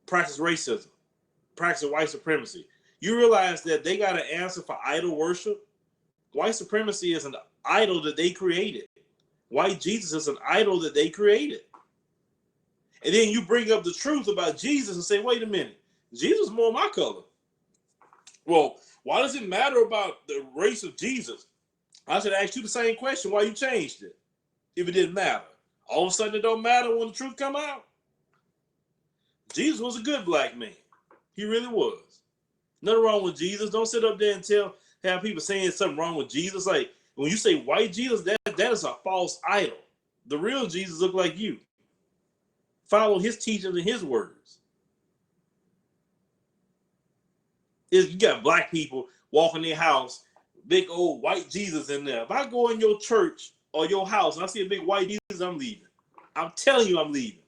practice racism, practice white supremacy. You realize that they got an answer for idol worship? White supremacy is an idol that they created. White Jesus is an idol that they created. And then you bring up the truth about Jesus and say, wait a minute, Jesus is more my color. Well, why does it matter about the race of Jesus? I should ask you the same question, why you changed it, if it didn't matter. All of a sudden it don't matter when the truth come out. Jesus was a good black man. He really was. Nothing wrong with Jesus. Don't sit up there and have people saying something wrong with Jesus. Like when you say white Jesus, that is a false idol. The real Jesus look like you. Follow his teachings and his words. You got black people walking their house, big old white Jesus in there. If I go in your church or your house and I see a big white Jesus, I'm leaving. I'm telling you I'm leaving.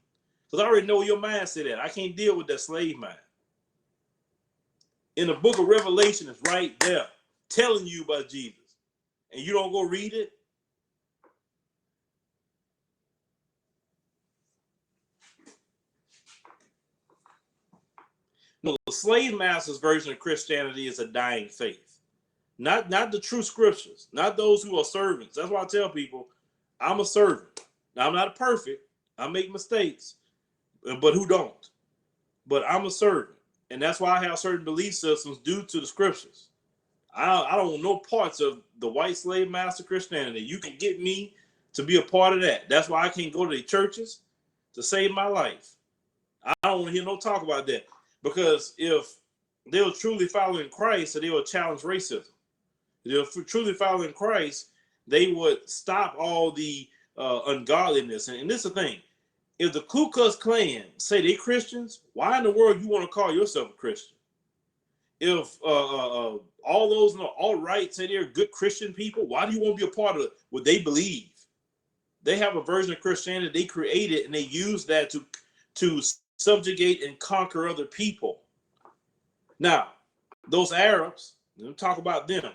Because I already know your mindset at. I can't deal with that slave mind. In the book of Revelation, it's right there telling you about Jesus. And you don't go read it? No, the slave master's version of Christianity is a dying faith. Not the true scriptures, not those who are servants. That's why I tell people, I'm a servant. Now, I'm not perfect. I make mistakes, but who don't? But I'm a servant. And that's why I have certain belief systems due to the scriptures. I don't want no parts of the white slave master Christianity. You can get me to be a part of that. That's why I can't go to the churches to save my life. I don't want to hear no talk about that. Because if they were truly following Christ, so they would challenge racism. If they were truly following Christ, they would stop all the ungodliness. And this is the thing. If the Ku Klux Klan say they Christians, why in the world you want to call yourself a Christian? If all those alt-right say they're good Christian people, why do you want to be a part of what they believe? They have a version of Christianity they created, and they use that to subjugate and conquer other people. Now, those Arabs, let me talk about them.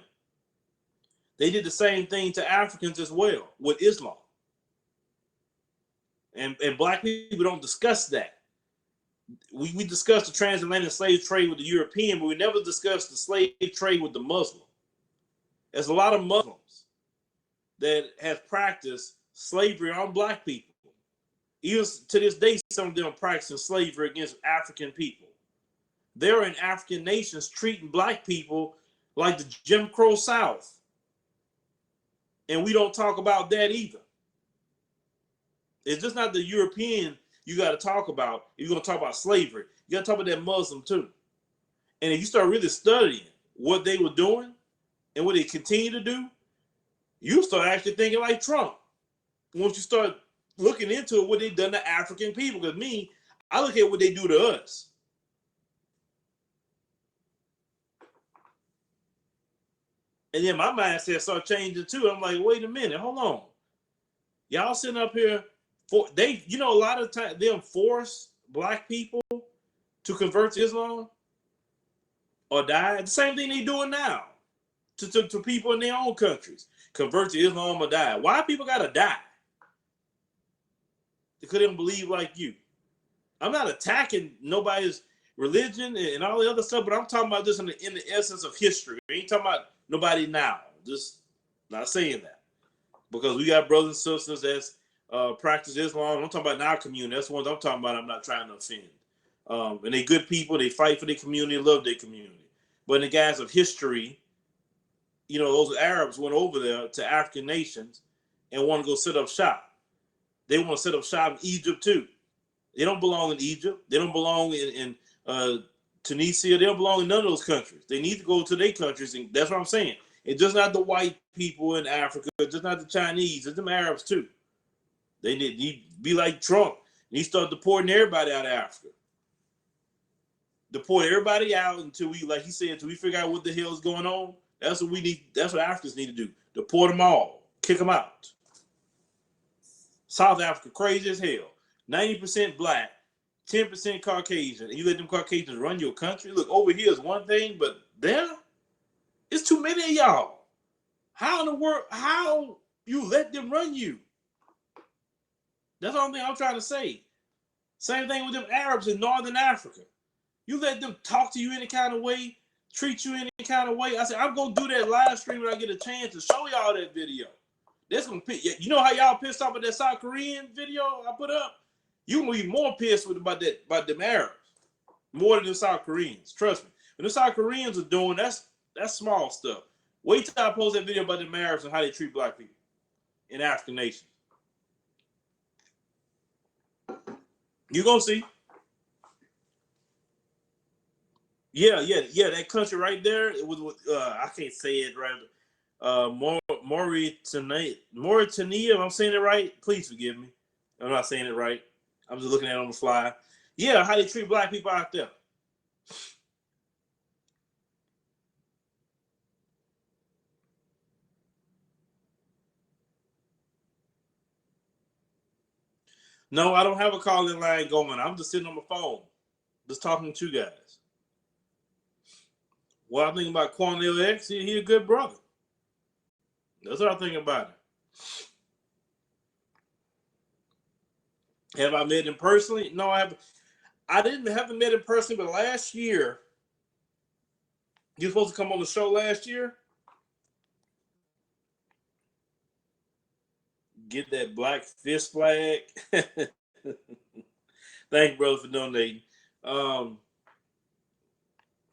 They did the same thing to Africans as well with Islam. And black people don't discuss that. We discussed the transatlantic slave trade with the European, but we never discussed the slave trade with the Muslim. There's a lot of Muslims that have practiced slavery on black people. Even to this day, some of them are practicing slavery against African people. They're in African nations treating black people like the Jim Crow South. And we don't talk about that either. It's just not the European you got to talk about. If you're going to talk about slavery, you got to talk about that Muslim too. And if you start really studying what they were doing and what they continue to do, you start actually thinking like Trump. Once you start looking into it, what they've done to African people. Because me, I look at what they do to us. And then my mindset started changing too. I'm like, wait a minute, hold on. Y'all sitting up here a lot of times them force black people to convert to Islam or die. The same thing they doing now to people in their own countries. Convert to Islam or die. Why people gotta die? Because they don't believe like you. I'm not attacking nobody's religion and all the other stuff, but I'm talking about this in the essence of history. I ain't talking about nobody now. Just not saying that. Because we got brothers and sisters that's practice Islam. I'm talking about in our community. That's the ones I'm talking about. I'm not trying to offend. And they good people. They fight for their community, love their community. But in the guise of history, those Arabs went over there to African nations and want to go set up shop. They want to set up shop in Egypt too. They don't belong in Egypt. They don't belong in Tunisia. They don't belong in none of those countries. They need to go to their countries, and that's what I'm saying. It's just not the white people in Africa. It's just not the Chinese. It's them Arabs too. They need to be like Trump. He start deporting everybody out of Africa. Deport everybody out until we, like he said, until we figure out what the hell is going on. That's what we need. That's what Africans need to do. Deport them all. Kick them out. South Africa, crazy as hell. 90% black, 10% Caucasian. And you let them Caucasians run your country? Look, over here is one thing, but there, it's too many of y'all. How in the world, how you let them run you? That's the only thing I'm trying to say. Same thing with them Arabs in Northern Africa. You let them talk to you any kind of way, treat you any kind of way. I said, I'm going to do that live stream when I get a chance to show y'all that video. That's gonna piss. You know how y'all pissed off with that South Korean video I put up? You gonna be more pissed about them Arabs, more than the South Koreans. Trust me. When the South Koreans are doing that's small stuff. Wait till I post that video about them Arabs and how they treat black people in African nations. You gonna see? Yeah. That country right there. It was. I can't say it right. Mauritania, if I'm saying it right, please forgive me. I'm not saying it right. I'm just looking at it on the fly. Yeah, how they treat black people out there. No, I don't have a calling line going. I'm just sitting on my phone, just talking to you guys. What I think about Cornel X, he a good brother. That's what I think about it. Have I met him personally? No, I haven't. I haven't met him personally, but last year, you were supposed to come on the show last year. Get that black fist flag. Thank you, brother, for donating. You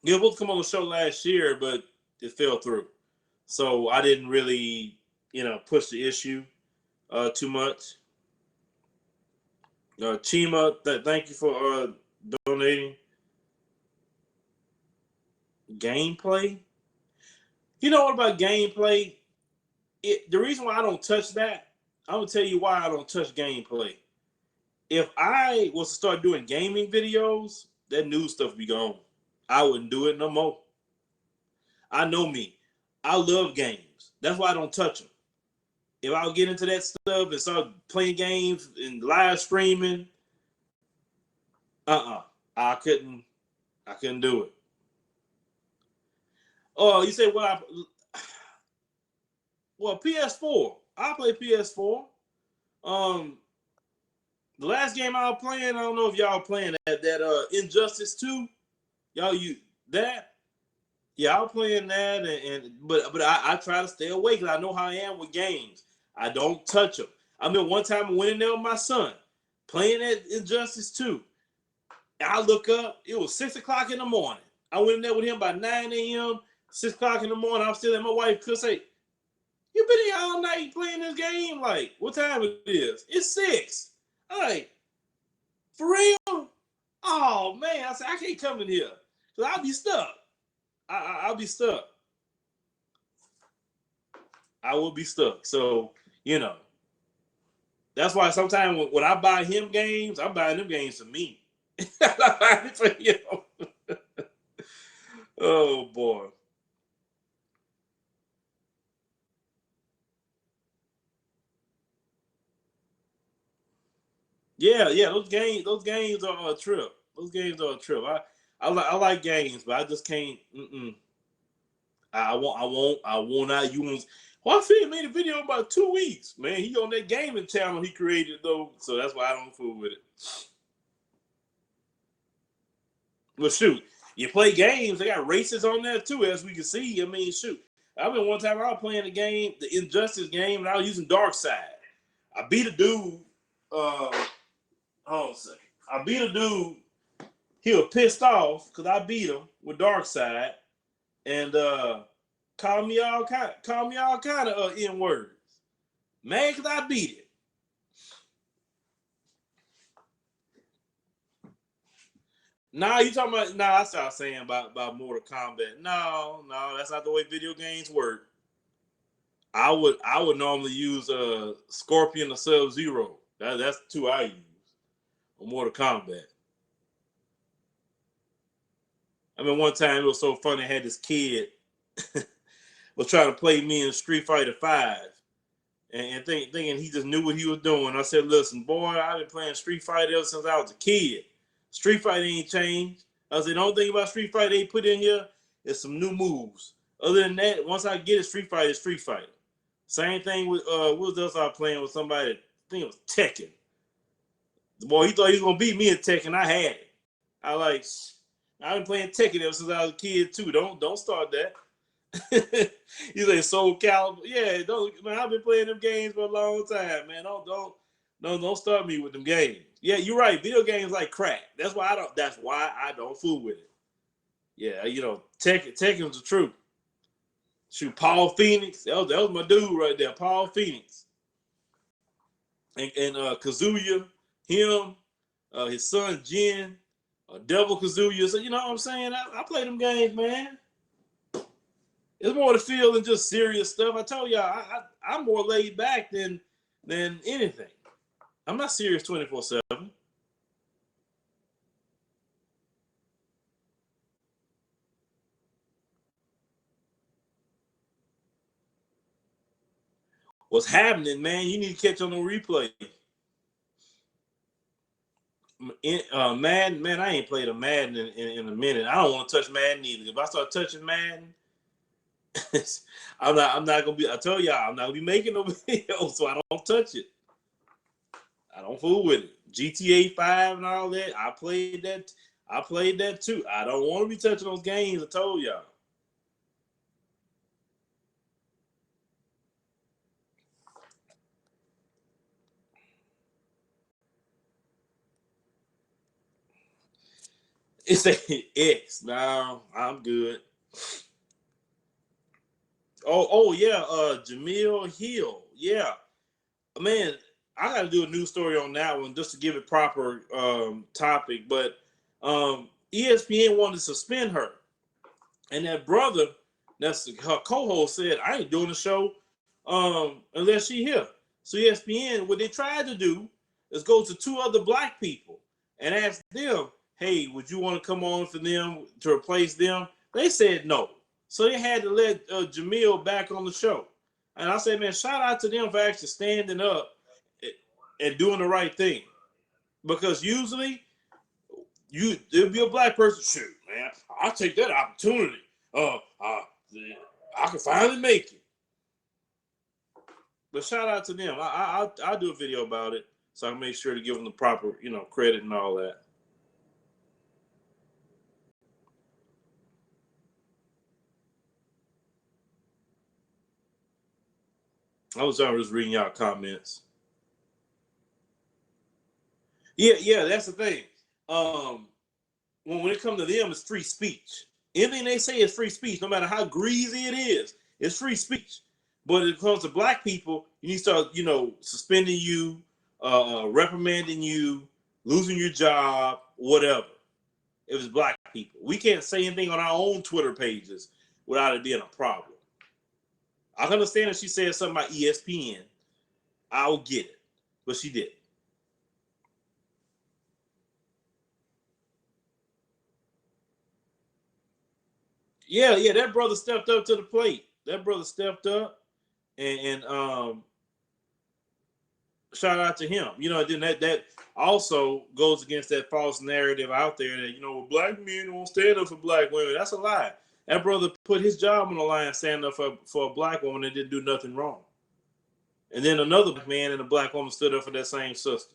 were supposed to come on the show last year, but it fell through. So I didn't really, push the issue too much. Chima, thank you for donating. Gameplay? You know what about gameplay? The reason why I don't touch that, I'm going to tell you why I don't touch gameplay. If I was to start doing gaming videos, that new stuff would be gone. I wouldn't do it no more. I know me. I love games. That's why I don't touch them. If I would get into that stuff and start playing games and live streaming, I couldn't do it. Oh, you say PS4. I play PS4. The last game I was playing, I don't know if y'all playing that Injustice 2. Y'all that? Yeah, I was playing that, but I try to stay away because I know how I am with games. I don't touch them. I mean, one time I went in there with my son playing that Injustice 2. I look up, it was 6 o'clock in the morning. I went in there with him by 9 a.m., 6 o'clock in the morning. I'm still at my wife could say, "You been here all night playing this game? Like, what time it is? It's 6. I'm like, for real? Oh, man. I said, I can't come in here because I'll be stuck. I'll be stuck. I will be stuck. So, that's why sometimes when I buy him games, I'm buying them games for me. For him. Oh, boy. Yeah, those games are a trip. Those games are a trip. I like games, but I just can't. I won't not use. Well, I see made a video in about 2 weeks. Man, he on that gaming channel he created though, so that's why I don't fool with it. Well, shoot, you play games. They got races on there too, as we can see. I mean, shoot. I remember one time I was playing the game, the Injustice game, and I was using Dark Side. I beat a dude. Hold on a second. I beat a dude. He was pissed off because I beat him with Dark Side, and call me all kind of N words. Man, cause I beat it. Nah, you talking about? Nah, I started saying about Mortal Kombat. No, that's not the way video games work. I would normally use Scorpion or Sub-Zero. That's the two I use on Mortal Kombat. I mean, one time it was so funny. I had this kid was trying to play me in Street Fighter 5 and thinking he just knew what he was doing. I said, listen, boy, I've been playing Street Fighter ever since I was a kid. Street Fighter ain't changed. I said, the only thing about Street Fighter they put in here is some new moves. Other than that, once I get it, Street Fighter is Street Fighter. Same thing with what else I was playing with somebody, I think it was Tekken. The boy, he thought he was gonna beat me in Tekken. I had it. I've been playing Tekken ever since I was a kid too. Don't start that. He's like Soul Calibur. Yeah, man, I've been playing them games for a long time, man. Don't start me with them games. Yeah, you're right. Video games like crack. That's why I don't fool with it. Yeah, Tekken's the truth. Shoot, Paul Phoenix. That was my dude right there, Paul Phoenix. And Kazuya, him, his son Jin, Devil Kazuya. So you know what I'm saying? I play them games, man. It's more to feel than just serious stuff. I told y'all, I'm more laid back than anything. I'm not serious 24/7. What's happening, man? You need to catch on the replay. Madden, man, I ain't played a Madden in a minute. I don't want to touch Madden either. If I start touching Madden, I'm not gonna be. I tell y'all, I'm not gonna be making no videos, so I don't touch it. I don't fool with it. GTA 5 and all that. I played that too. I don't want to be touching those games. I told y'all. It's a X. No, I'm good. Oh yeah, Jamil Hill. Yeah. Man, I got to do a news story on that one just to give it proper topic. But ESPN wanted to suspend her, and that brother, that's her co-host, said, "I ain't doing the show unless she here." So ESPN, what they tried to do is go to two other black people and ask them, "Hey, would you want to come on for them to replace them?" They said no, so they had to let Jamil back on the show. And I said, man, shout out to them for actually standing up and doing the right thing. Because usually there'll be a black person, shoot, man, I'll take that opportunity. I can finally make it. But shout out to them. I'll do a video about it so I can make sure to give them the proper, credit and all that. I was just reading y'all comments. Yeah, that's the thing. When it comes to them, it's free speech. Anything they say is free speech, no matter how greasy it is. It's free speech. But when it comes to black people, you need to start, suspending you, reprimanding you, losing your job, whatever. If it's black people, we can't say anything on our own Twitter pages without it being a problem. I can understand if she said something about ESPN. I'll get it, but she did. Yeah, that brother stepped up to the plate. That brother stepped up and shout out to him. Then that also goes against that false narrative out there that black men won't stand up for black women. That's a lie. That brother put his job on the line standing up for a black woman that didn't do nothing wrong. And then another man and a black woman stood up for that same sister.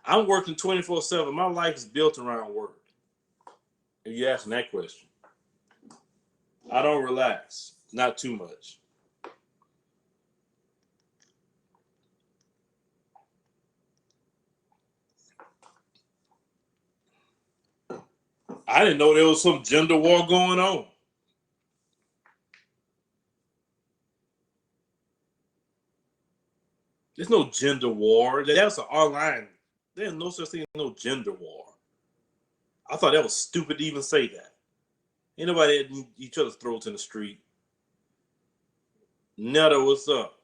I'm working 24/7. My life is built around work. If you asking that question, I don't relax, not too much. I didn't know there was some gender war going on. There's no gender war. That's an online. There's no such thing as no gender war. I thought that was stupid to even say that. Ain't nobody at each other's throats in the street. Netta, what's up?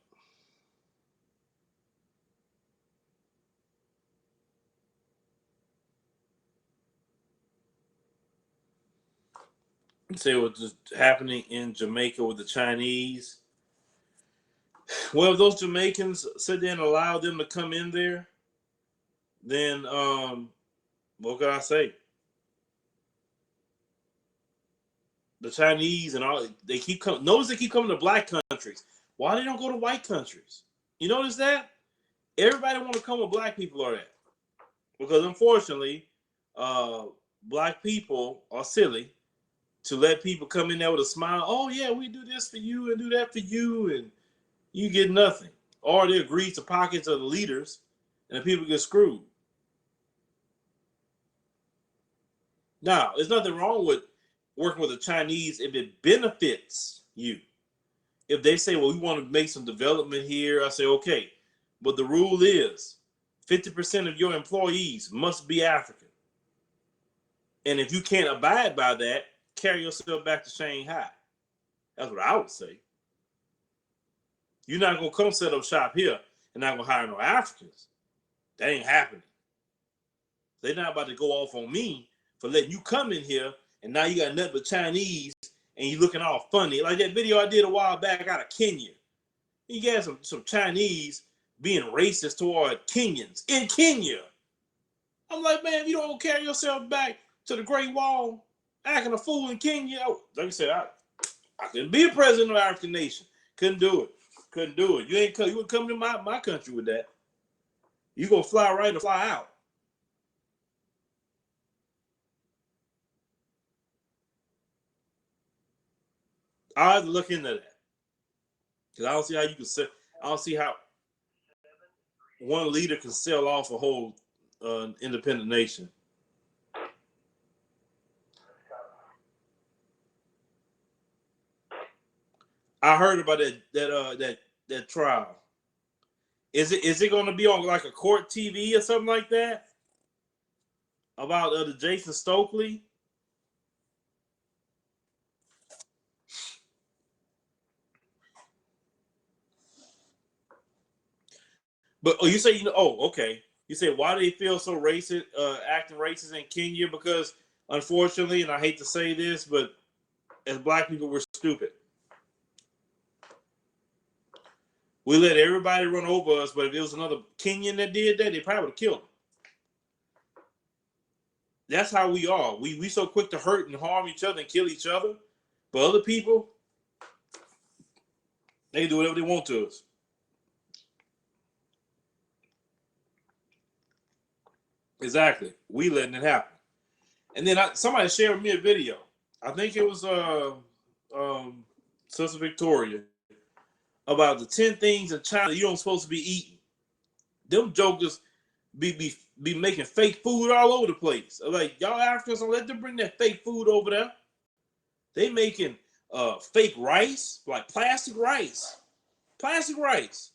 Say what's just happening in Jamaica with the Chinese. Well, if those Jamaicans sit there and allow them to come in there, then what can I say? The Chinese and all they keep coming. Notice they keep coming to black countries. Why they don't go to white countries? You notice that? Everybody want to come with black people or that. Because unfortunately, black people are silly to let people come in there with a smile. Oh yeah, we do this for you and do that for you, and you get nothing. Or they agree to pockets of the leaders, and the people get screwed. Now, there's nothing wrong with working with the Chinese if it benefits you. If they say, well, we want to make some development here, I say, okay. But the rule is 50% of your employees must be African. And if you can't abide by that, carry yourself back to Shanghai. That's what I would say. You're not going to come set up shop here and not going to hire no Africans. That ain't happening. They're not about to go off on me for letting you come in here and now you got nothing but Chinese and you looking all funny. Like that video I did a while back out of Kenya. You got some Chinese being racist toward Kenyans in Kenya. I'm like, man, if you don't carry yourself back to the Great Wall, acting a fool in Kenya, like I said, I couldn't be a president of the African nation. Couldn't do it. Couldn't do it. You would come to my country with that. You gonna fly right or fly out. I have to look into that. Because I don't see how you can sell. I don't see how one leader can sell off a whole independent nation. I heard about that trial. Is it going to be on like a court TV or something like that? About the Jason Stokely? But you say okay. You say why do they feel so racist, acting racist in Kenya? Because unfortunately, and I hate to say this, but as black people, we're stupid. We let everybody run over us, but if it was another Kenyan that did that, they probably would have killed him. That's how we are. We so quick to hurt and harm each other and kill each other. But other people, they can do whatever they want to us. Exactly. We letting it happen. And then somebody shared with me a video. I think it was Sister Victoria about the 10 things in China you don't supposed to be eating. Them jokers be making fake food all over the place. Like, y'all Africans, don't let them bring that fake food over there. They making fake rice, like plastic rice. Plastic rice.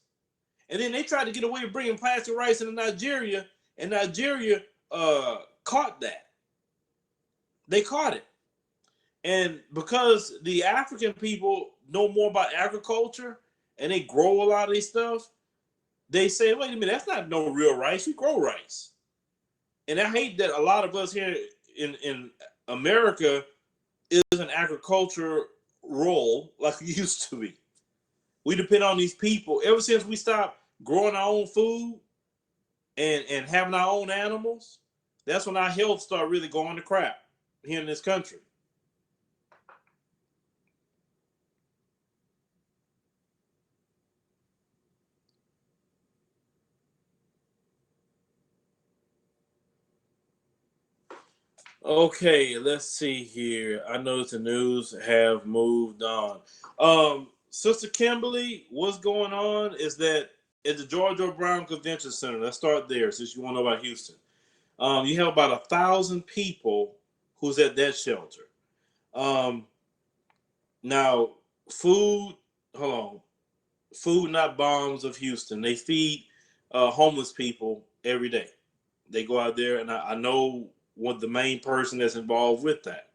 And then they tried to get away with bringing plastic rice into Nigeria, and Nigeria caught that. They caught it. And because the African people know more about agriculture and they grow a lot of this stuff, they say, wait a minute, that's not no real rice. We grow rice. And I hate that a lot of us here in America is an agriculture role like we used to be. We depend on these people. Ever since we stopped growing our own food and having our own animals, that's when our health started really going to crap here in this country. Okay, let's see here. I noticed the news have moved on. Sister Kimberly, what's going on is that at the Georgia Brown Convention Center, let's start there since you want to know about Houston. You have about 1,000 people who's at that shelter. Now, food, hold on. Food Not Bombs of Houston. They feed homeless people every day. They go out there, and I know what the main person that's involved with that.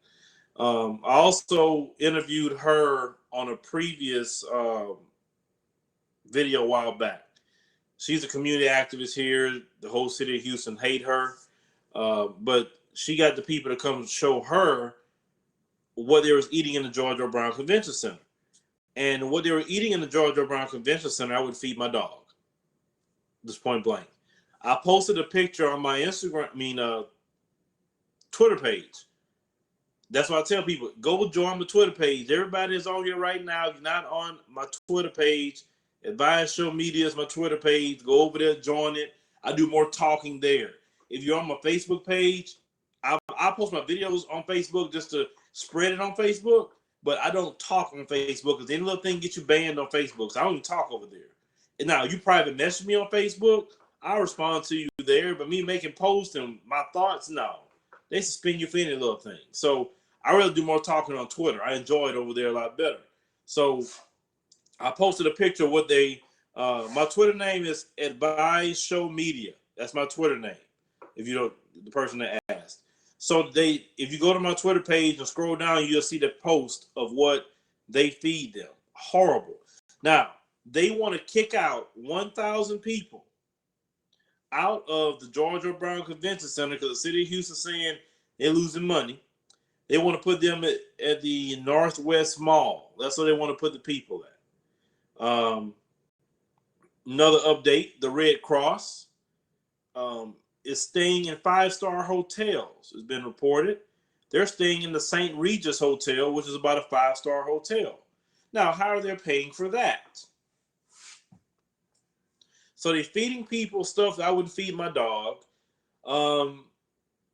I also interviewed her on a previous video a while back. She's a community activist here. The whole city of Houston hate her, but she got the people to come show her what they was eating in the George O. Brown Convention Center. And what they were eating in the George O. Brown Convention Center, I would feed my dog. Just point blank. I posted a picture on my Twitter page. That's why I tell people, go join my Twitter page. Everybody is on here right now. If you're not on my Twitter page, Advice Show Media is my Twitter page. Go over there, join it. I do more talking there. If you're on my Facebook page, I post my videos on Facebook just to spread it on Facebook, but I don't talk on Facebook because any little thing gets you banned on Facebook. So I don't even talk over there. And now you private message me on Facebook, I'll respond to you there. But me making posts and my thoughts, no. They suspend you for any little thing. So I really do more talking on Twitter. I enjoy it over there a lot better. So I posted a picture of what they, my Twitter name is Advice Show Media. That's my Twitter name, if you don't, the person that asked. So if you go to my Twitter page and scroll down, you'll see the post of what they feed them. Horrible. Now, they want to kick out 1,000 people out of the George O. Brown Convention Center because the city of Houston saying they're losing money. They want to put them at the Northwest Mall. That's where they want to put the people at. Another update, the Red Cross is staying in 5-star hotels. It's been reported. They're staying in the St. Regis Hotel, which is about a 5-star hotel. Now, how are they paying for that? So they're feeding people stuff that I wouldn't feed my dog.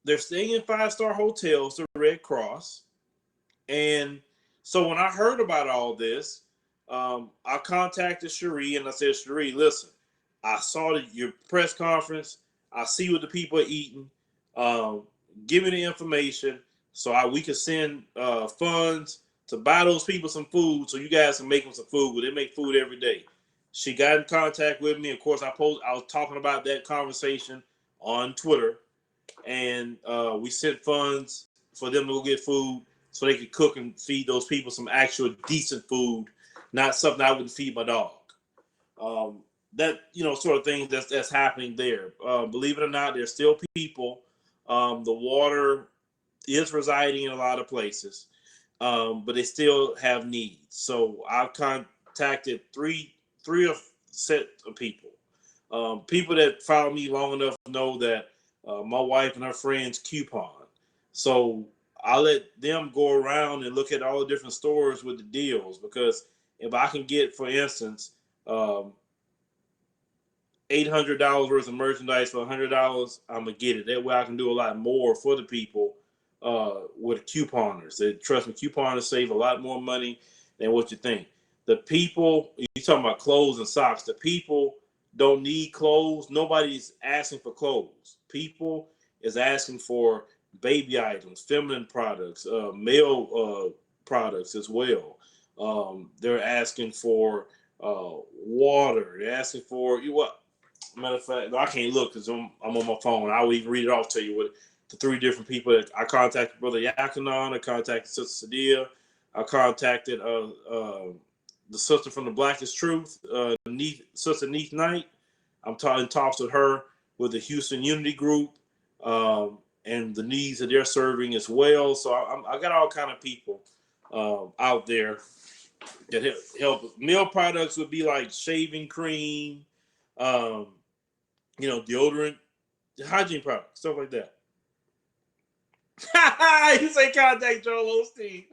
They're staying in 5-star hotels, the Red Cross. And so when I heard about all this, I contacted Cherie and I said, Cherie, listen, I saw your press conference. I see what the people are eating. Give me the information so we can send funds to buy those people some food so you guys can make them some food. They make food every day. She got in contact with me. Of course, I was talking about that conversation on Twitter, and we sent funds for them to go get food so they could cook and feed those people some actual decent food, not something I wouldn't feed my dog. That, sort of thing that's happening there. Believe it or not, there's still people. The water is residing in a lot of places, but they still have needs. So I've contacted three set of people. People that follow me long enough know that my wife and her friends coupon. So I let them go around and look at all the different stores with the deals, because if I can get, for instance, $800 worth of merchandise for $100, I'm going to get it. That way I can do a lot more for the people with couponers. Trust me, couponers save a lot more money than what you think. The people, you're talking about clothes and socks. The people don't need clothes. Nobody's asking for clothes. People is asking for baby items, feminine products, male products as well. They're asking for water. They're asking for matter of fact, I can't look because I'm on my phone. I will even read it off to you with the 3 different people that I contacted. Brother Yakanon, I contacted Sister Sadia, I contacted the sister from the Blackest Truth, Sister Neith Knight. I'm in talks with her with the Houston Unity Group and the needs that they're serving as well. So I got all kind of people out there that help. Meal products would be like shaving cream, deodorant, hygiene products, stuff like that. You say contact Joel Osteen.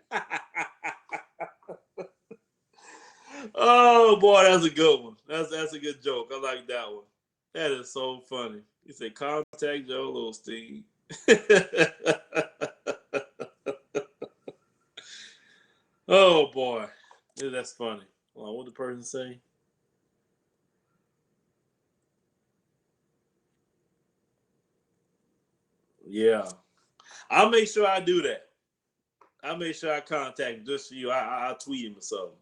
Oh boy, that's a good one. That's a good joke. I like that one. That is so funny. You say contact Joel Osteen. Oh boy, yeah, that's funny. Well, what did the person say? Yeah. I'll make sure I do that. I'll make sure I contact him just for you. I'll tweet him or something.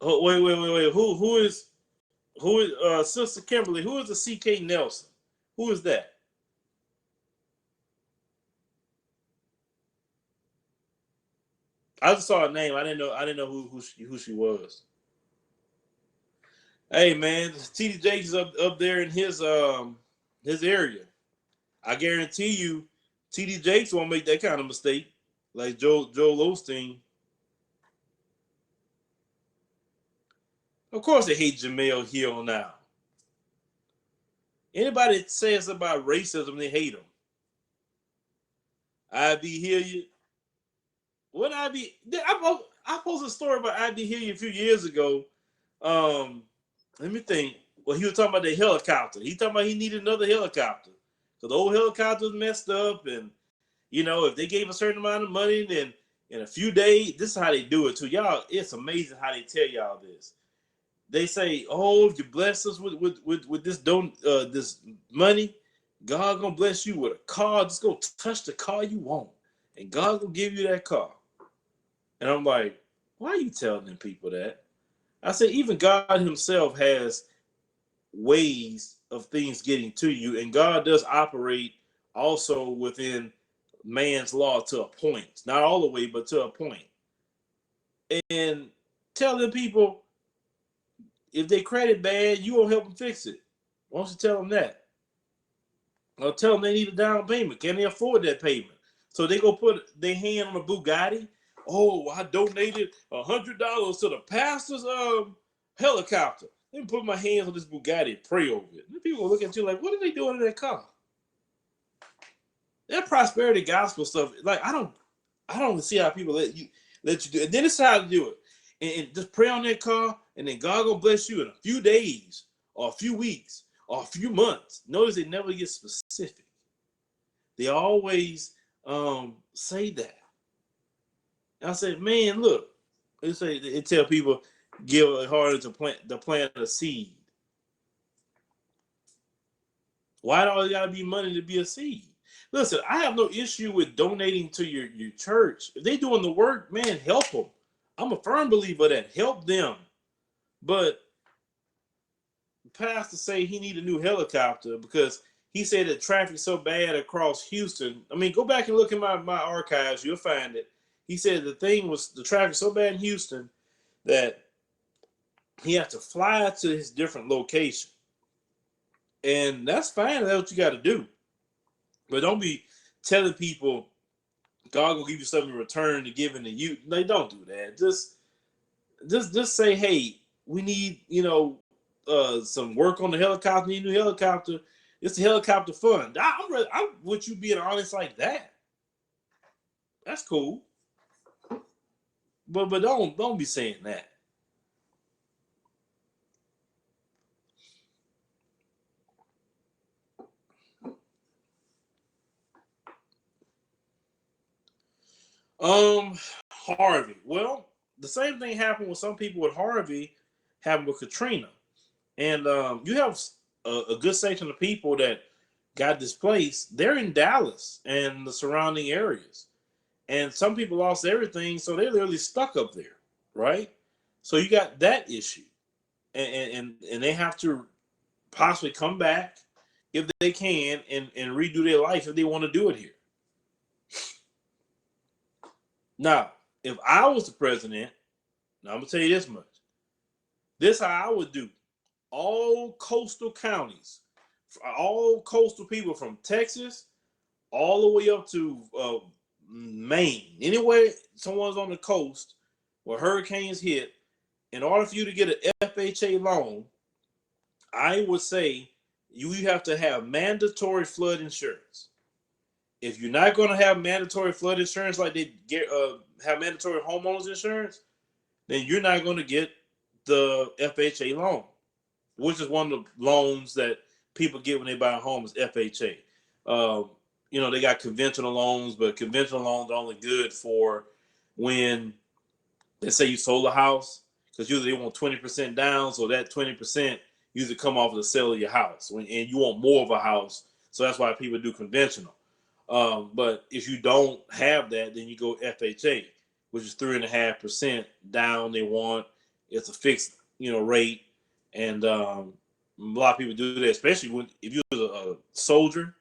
Oh, wait. Who is Sister Kimberly? Who is the C.K. Nelson? Who is that? I just saw a name. I didn't know who she was. Hey man, TD Jakes is up there in his area. I guarantee you, TD Jakes won't make that kind of mistake like Joel Osteen. Of course, they hate Jamel Hill now. Anybody that says about racism, they hate him. I.B. Hilliard. What I.B. I posted a story about I.B. Hilliard a few years ago. Let me think. Well, he was talking about the helicopter. He talking about he needed another helicopter. So the old helicopter was messed up, and if they gave a certain amount of money, then in a few days, this is how they do it too. Y'all, it's amazing how they tell y'all this. They say, "Oh, if you bless us with this money, God gonna bless you with a car. Just go touch the car you want, and God gonna give you that car." And I'm like, why are you telling them people that? I said, even God Himself has ways of things getting to you, and God does operate also within man's law to a point, not all the way, but to a point. And telling people if they credit bad, you won't help them fix it. Why don't you tell them that? Or tell them they need a down payment. Can they afford that payment? So they go put their hand on a Bugatti. Oh, I donated $100 to the pastor's helicopter. Let me put my hands on this Bugatti and pray over it. And people look at you like, what are they doing in that car? That prosperity gospel stuff, like I don't see how people let you do it. And then it's how to do it. And just pray on that car, and then God gonna bless you in a few days or a few weeks or a few months. Notice they never get specific. They always say that. And I said, man, look, they tell people give it harder to plant a seed. Why do it gotta be money to be a seed? Listen, I have no issue with donating to your church. If they doing the work, man, help them. I'm a firm believer that help them. But the pastor say he need a new helicopter because he said that traffic's so bad across Houston. I mean, go back and look in my archives, you'll find it. He said the traffic so bad in Houston that he has to fly to his different location. And that's fine. That's what you got to do. But don't be telling people God will give you something in return to giving to you. They don't do that. Just say, hey, we need some work on the helicopter. Need a new helicopter. It's the helicopter fund. I'm with you being honest like that. That's cool. But don't be saying that. Harvey. Well, the same thing happened with some people with Harvey, happened with Katrina. And you have a good section of people that got displaced. They're in Dallas and the surrounding areas. And some people lost everything, so they're literally stuck up there, right? So you got that issue. And they have to possibly come back if they can and redo their life if they want to do it here. Now, if I was the president, now I'm gonna tell you this much. This is how I would do. All coastal counties, all coastal people from Texas all the way up to Maine, anywhere someone's on the coast where hurricanes hit, in order for you to get an FHA loan, I would say you have to have mandatory flood insurance. If you're not going to have mandatory flood insurance like they have mandatory homeowners insurance, then you're not going to get the FHA loan, which is one of the loans that people get when they buy a home is FHA. They got conventional loans, but conventional loans are only good for when, let's say you sold a house, because usually they want 20% down, so that 20%, usually come off of the sale of your house, and you want more of a house, so that's why people do conventional. But if you don't have that, then you go FHA, which is 3.5% down. They want it's a fixed rate, and a lot of people do that, especially if you're a soldier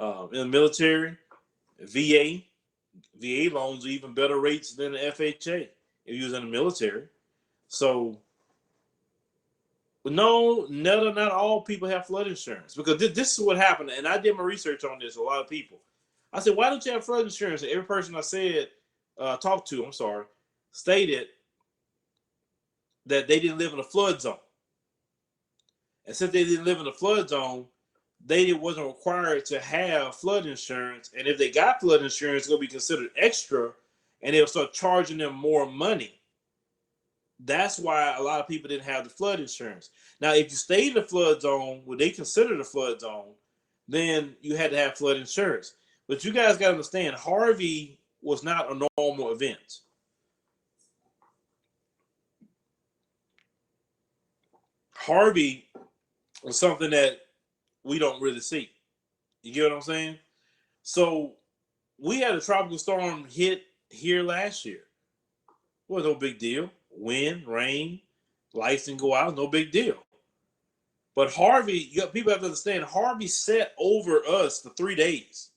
in the military. VA loans are even better rates than the FHA if you was in the military. So no, not all people have flood insurance, because this is what happened. And I did my research on this. A lot of people, I said, why don't you have flood insurance? And every person I said, talked to, stated that they didn't live in a flood zone. And since they didn't live in a flood zone, they wasn't required to have flood insurance. And if they got flood insurance, it's going to be considered extra, and they'll start charging them more money. That's why a lot of people didn't have the flood insurance. Now, if you stayed in the flood zone, what they consider the flood zone, then you had to have flood insurance. But you guys got to understand, Harvey was not a normal event. Harvey was something that we don't really see. You get what I'm saying? So we had a tropical storm hit here last year. Well, no big deal. Wind, rain, lights didn't go out, no big deal. But Harvey, people have to understand, Harvey set over us for 3 days.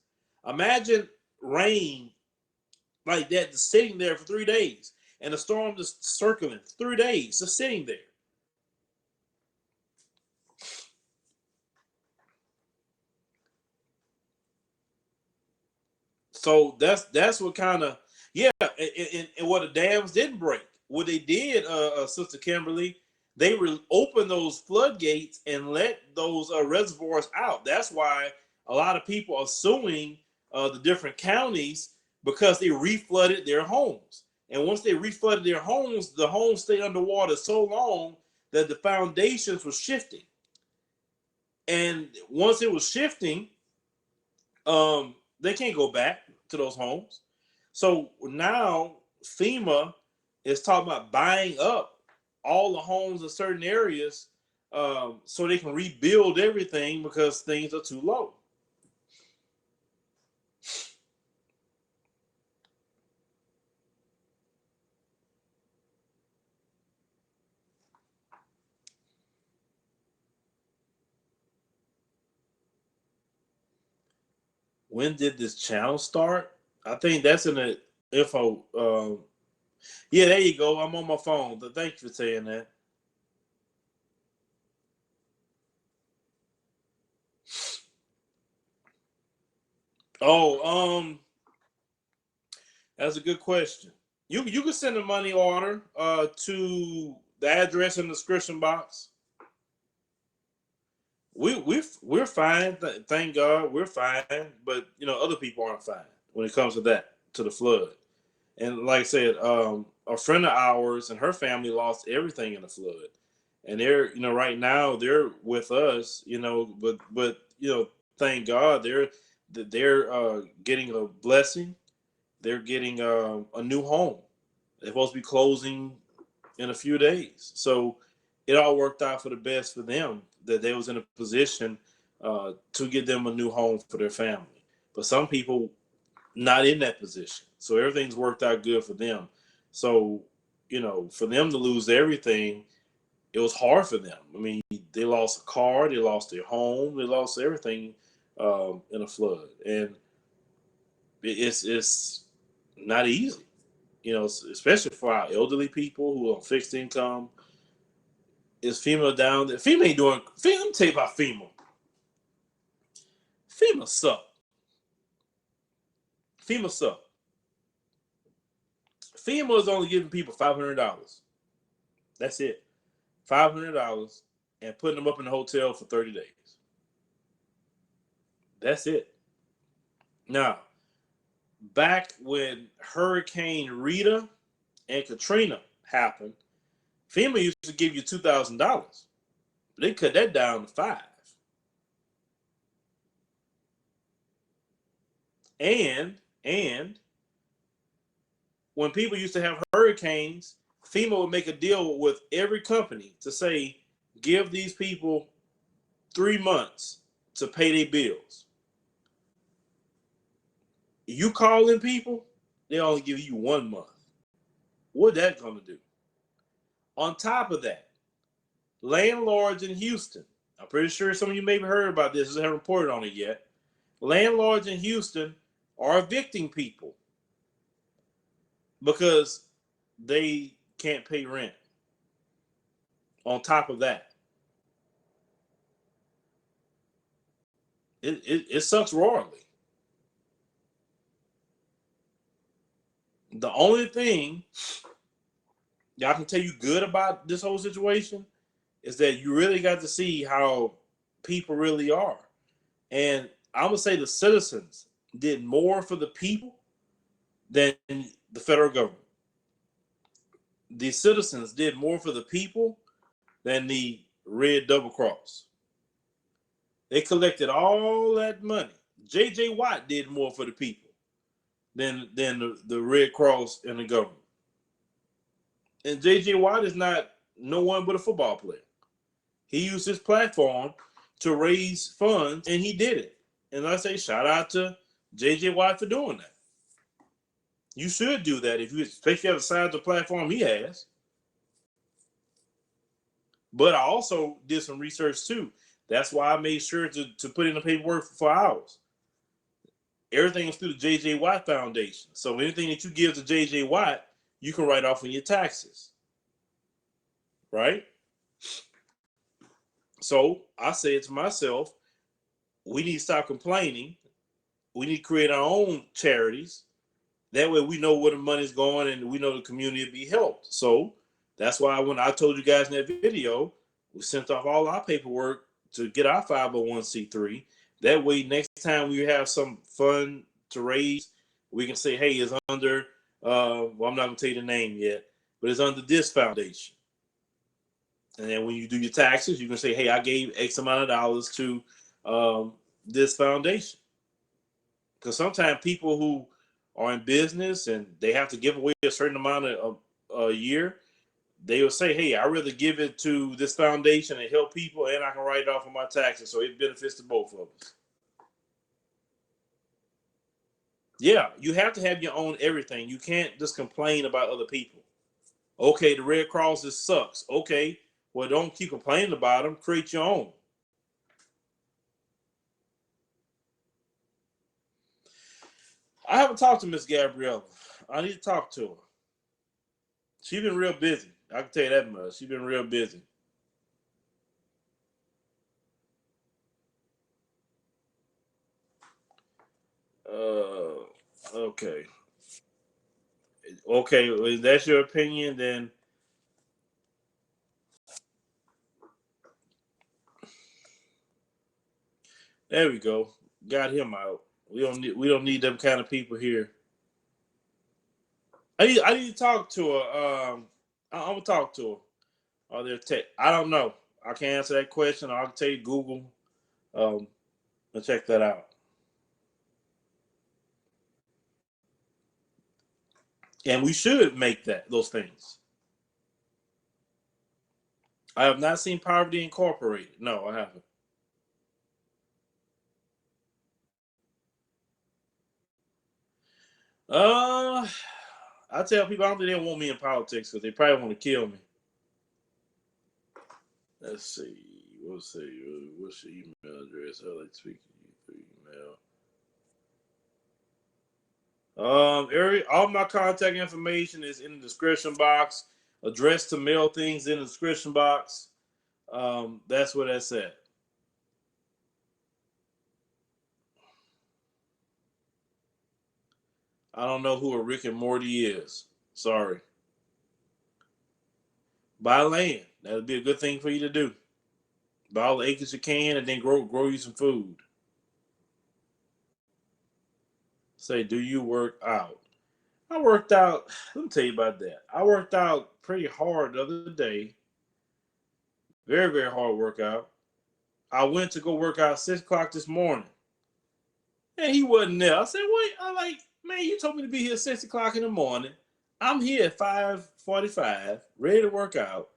Imagine rain like that just sitting there for 3 days, and the storm just circling 3 days, just sitting there. So that's what kind of, and what the dams didn't break. What they did, Sister Kimberly, they opened those floodgates and let those reservoirs out. That's why a lot of people are suing the different counties, because they reflooded their homes. And once they reflooded their homes, the homes stayed underwater so long that the foundations were shifting. And once it was shifting, they can't go back to those homes. So now FEMA is talking about buying up all the homes in certain areas, so they can rebuild everything, because things are too low. When did this channel start? I think that's in the info. Yeah, there you go. I'm on my phone. Thank you for saying that. Oh, that's a good question. You can send a money order to the address in the description box. We're fine. Thank God we're fine. But other people aren't fine when it comes to that, to the flood. And like I said, a friend of ours and her family lost everything in the flood, and they're right now they're with us. But thank God they're getting a blessing. They're getting a new home. They're supposed to be closing in a few days, so it all worked out for the best for them, that they was in a position to get them a new home for their family. But some people not in that position, so everything's worked out good for them. So for them to lose everything, it was hard for them. I mean, they lost a car, they lost their home, they lost everything in a flood, and it's not easy. Especially for our elderly people who are on fixed income. Is FEMA down there? FEMA ain't doing. Let me tell you about FEMA. FEMA suck. FEMA suck. FEMA is only giving people $500. That's it. $500, and putting them up in the hotel for 30 days. That's it. Now, back when Hurricane Rita and Katrina happened, FEMA used to give you $2,000. They cut that down to $5. And when people used to have hurricanes, FEMA would make a deal with every company to say, give these people 3 months to pay their bills. You call in people, they only give you 1 month. What that gonna do? On top of that, landlords in Houston, I'm pretty sure some of you may have heard about this, I haven't reported on it yet. Landlords in Houston are evicting people because they can't pay rent. On top of that, it sucks royally. The only thing y'all can tell you good about this whole situation is that you really got to see how people really are. And I would say the citizens did more for the people than the federal government. The citizens did more for the people than the Red Double Cross. They collected all that money. J.J. Watt did more for the people than the Red Cross and the government. And J.J. Watt is not no one but a football player. He used his platform to raise funds, and he did it. And I say shout out to J.J. Watt for doing that. You should do that if you, especially if you have the size of the platform he has. But I also did some research too. That's why I made sure to put in the paperwork for ours. Everything is through the J.J. Watt Foundation. So anything that you give to J.J. Watt, you can write off on your taxes. Right? So I said to myself, we need to stop complaining. We need to create our own charities. That way we know where the money's going and we know the community will be helped. So that's why when I told you guys in that video, we sent off all our paperwork to get our 501c3. That way next time we have some fund to raise, we can say, hey, it's under, well, I'm not going to tell you the name yet, but it's under this foundation. And then when you do your taxes, you can say, hey, I gave X amount of dollars to this foundation. Because sometimes people who are in business and they have to give away a certain amount of a year, they will say, hey, I'd rather give it to this foundation and help people, and I can write it off on my taxes, so it benefits to both of us. Yeah, you have to have your own everything. You can't just complain about other people. Okay, the Red Cross, this sucks. Okay, well, don't keep complaining about them. Create your own. I haven't talked to Miss Gabriella. I need to talk to her. She's been real busy. I can tell you that much. She's been real busy. Okay. Okay, if that's your opinion, then there we go. Got him out. We don't need them kind of people here. I need to talk to her. I'm gonna talk to her. Are there I don't know. I can't answer that question. I'll tell you Google. And check that out. And we should make those things. I have not seen Poverty Incorporated. No, I haven't. I tell people I don't think they want me in politics because they probably want to kill me. Let's see. What's your email address? I like to speak to you through email. All my contact information is in the description box. Address to mail things in the description box. That's where that's at. I don't know who a Rick and Morty is. Sorry. Buy land. That would be a good thing for you to do. Buy all the acres you can and then grow you some food. Say, do you work out? I worked out. Let me tell you about that. I worked out pretty hard the other day. Very, very hard workout. I went to go work out at 6 o'clock this morning. And he wasn't there. I said, wait, I'm like, man, you told me to be here at 6 o'clock in the morning. I'm here at 5:45, ready to work out.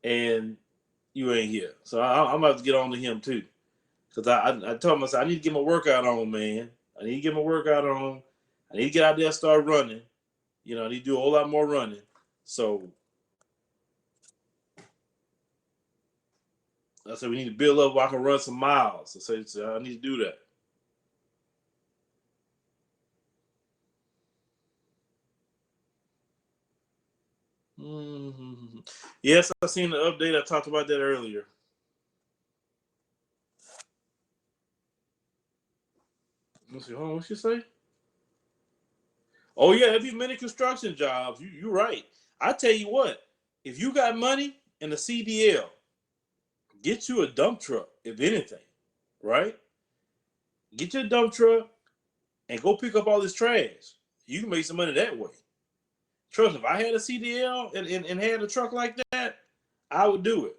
And you ain't here. So I'm about to get on to him too. Because I told myself, I need to get my workout on, man. I need to get my workout on. I need to get out there and start running. I need to do a whole lot more running. So I said, we need to build up where I can run some miles. So I need to do that. Mm-hmm. Yes, I seen the update. I talked about that earlier. Let's see. Hold on, what you say? Oh yeah, there'd be many construction jobs. You're right. I tell you what, if you got money and a CDL, get you a dump truck, if anything, right? Get you a dump truck and go pick up all this trash. You can make some money that way. Trust me, if I had a CDL and had a truck like that, I would do it.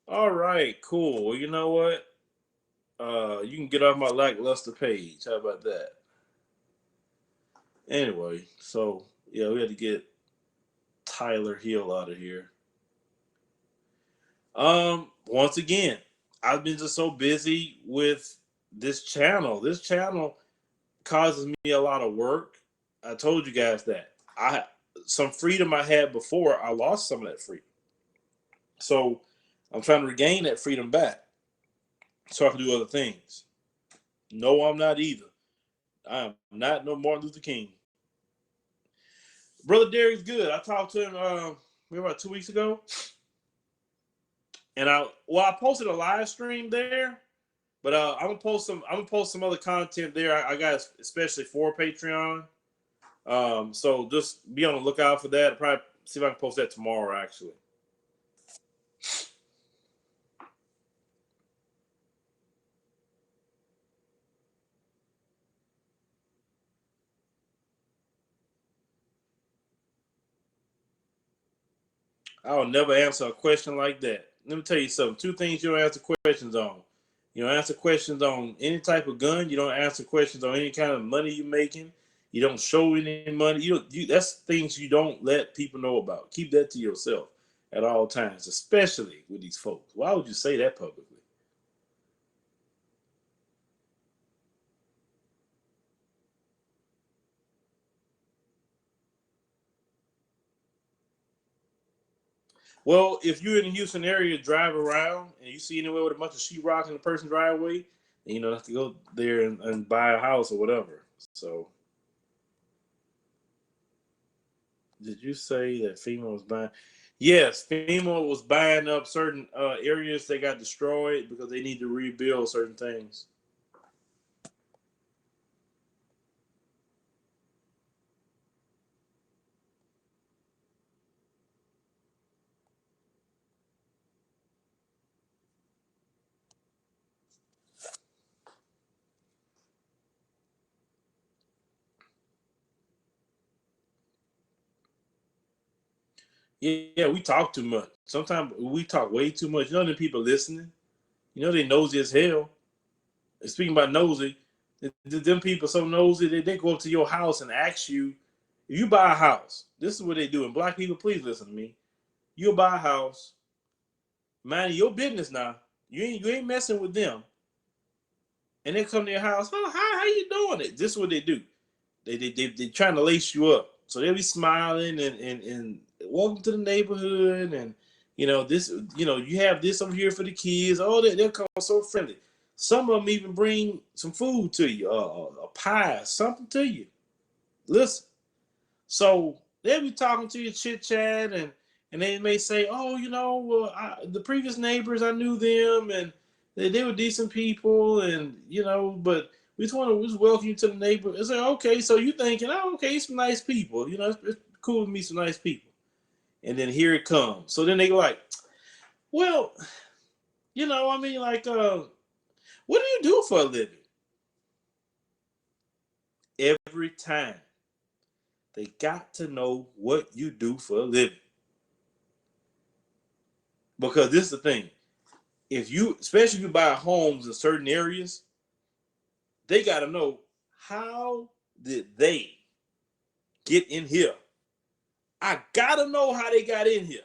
All right, cool. Well, you know what? You can get off my lackluster page. How about that? Anyway, so yeah, we had to get Tyler Hill out of here. Once again, I've been just so busy with this channel. This channel causes me a lot of work. I told you guys that. Some freedom I had before, I lost some of that freedom. So I'm trying to regain that freedom back so I can do other things. No, I'm not either. I am not no Martin Luther King. Brother Derek's good. I talked to him maybe about 2 weeks ago. And I posted a live stream there, but I'm gonna post some other content there. I got especially for Patreon. So just be on the lookout for that. I'll probably see if I can post that tomorrow actually. I will never answer a question like that. Let me tell you something. Two things you don't answer questions on. You don't answer questions on any type of gun. You don't answer questions on any kind of money you're making. You don't show any money. That's things you don't let people know about. Keep that to yourself at all times, especially with these folks. Why would you say that publicly? Well, if you're in the Houston area, drive around and you see anywhere with a bunch of sheetrock in the person's driveway, then you have to go there and buy a house or whatever. So, did you say that FEMA was buying? Yes, FEMA was buying up certain areas that got destroyed because they need to rebuild certain things. Yeah, we talk too much. Sometimes we talk way too much. The people listening. They nosy as hell. And speaking about nosy, them people so nosy that they go up to your house and ask you, if you buy a house, this is what they do. And black people, please listen to me. You'll buy a house, mind your business now. You ain't messing with them. And they come to your house, oh, how you doing it? This is what they do. They trying to lace you up. So they'll be smiling and welcome to the neighborhood and this you have this over here for the kids. Oh, they'll come so friendly. Some of them even bring some food to you, a pie, something to you. Listen, so they'll be talking to you, chit chat, and they may say, oh, well, the previous neighbors, I knew them, and they were decent people, and but we just want to just welcome you to the neighborhood. It's like, okay, so you thinking, oh, okay, some nice people, it's cool to meet some nice people, and then here it comes. So then they go like, well, I mean, like, what do you do for a living? Every time they got to know what you do for a living, because this is the thing. Especially if you buy homes in certain areas, they got to know, how did they get in here? I gotta know how they got in here.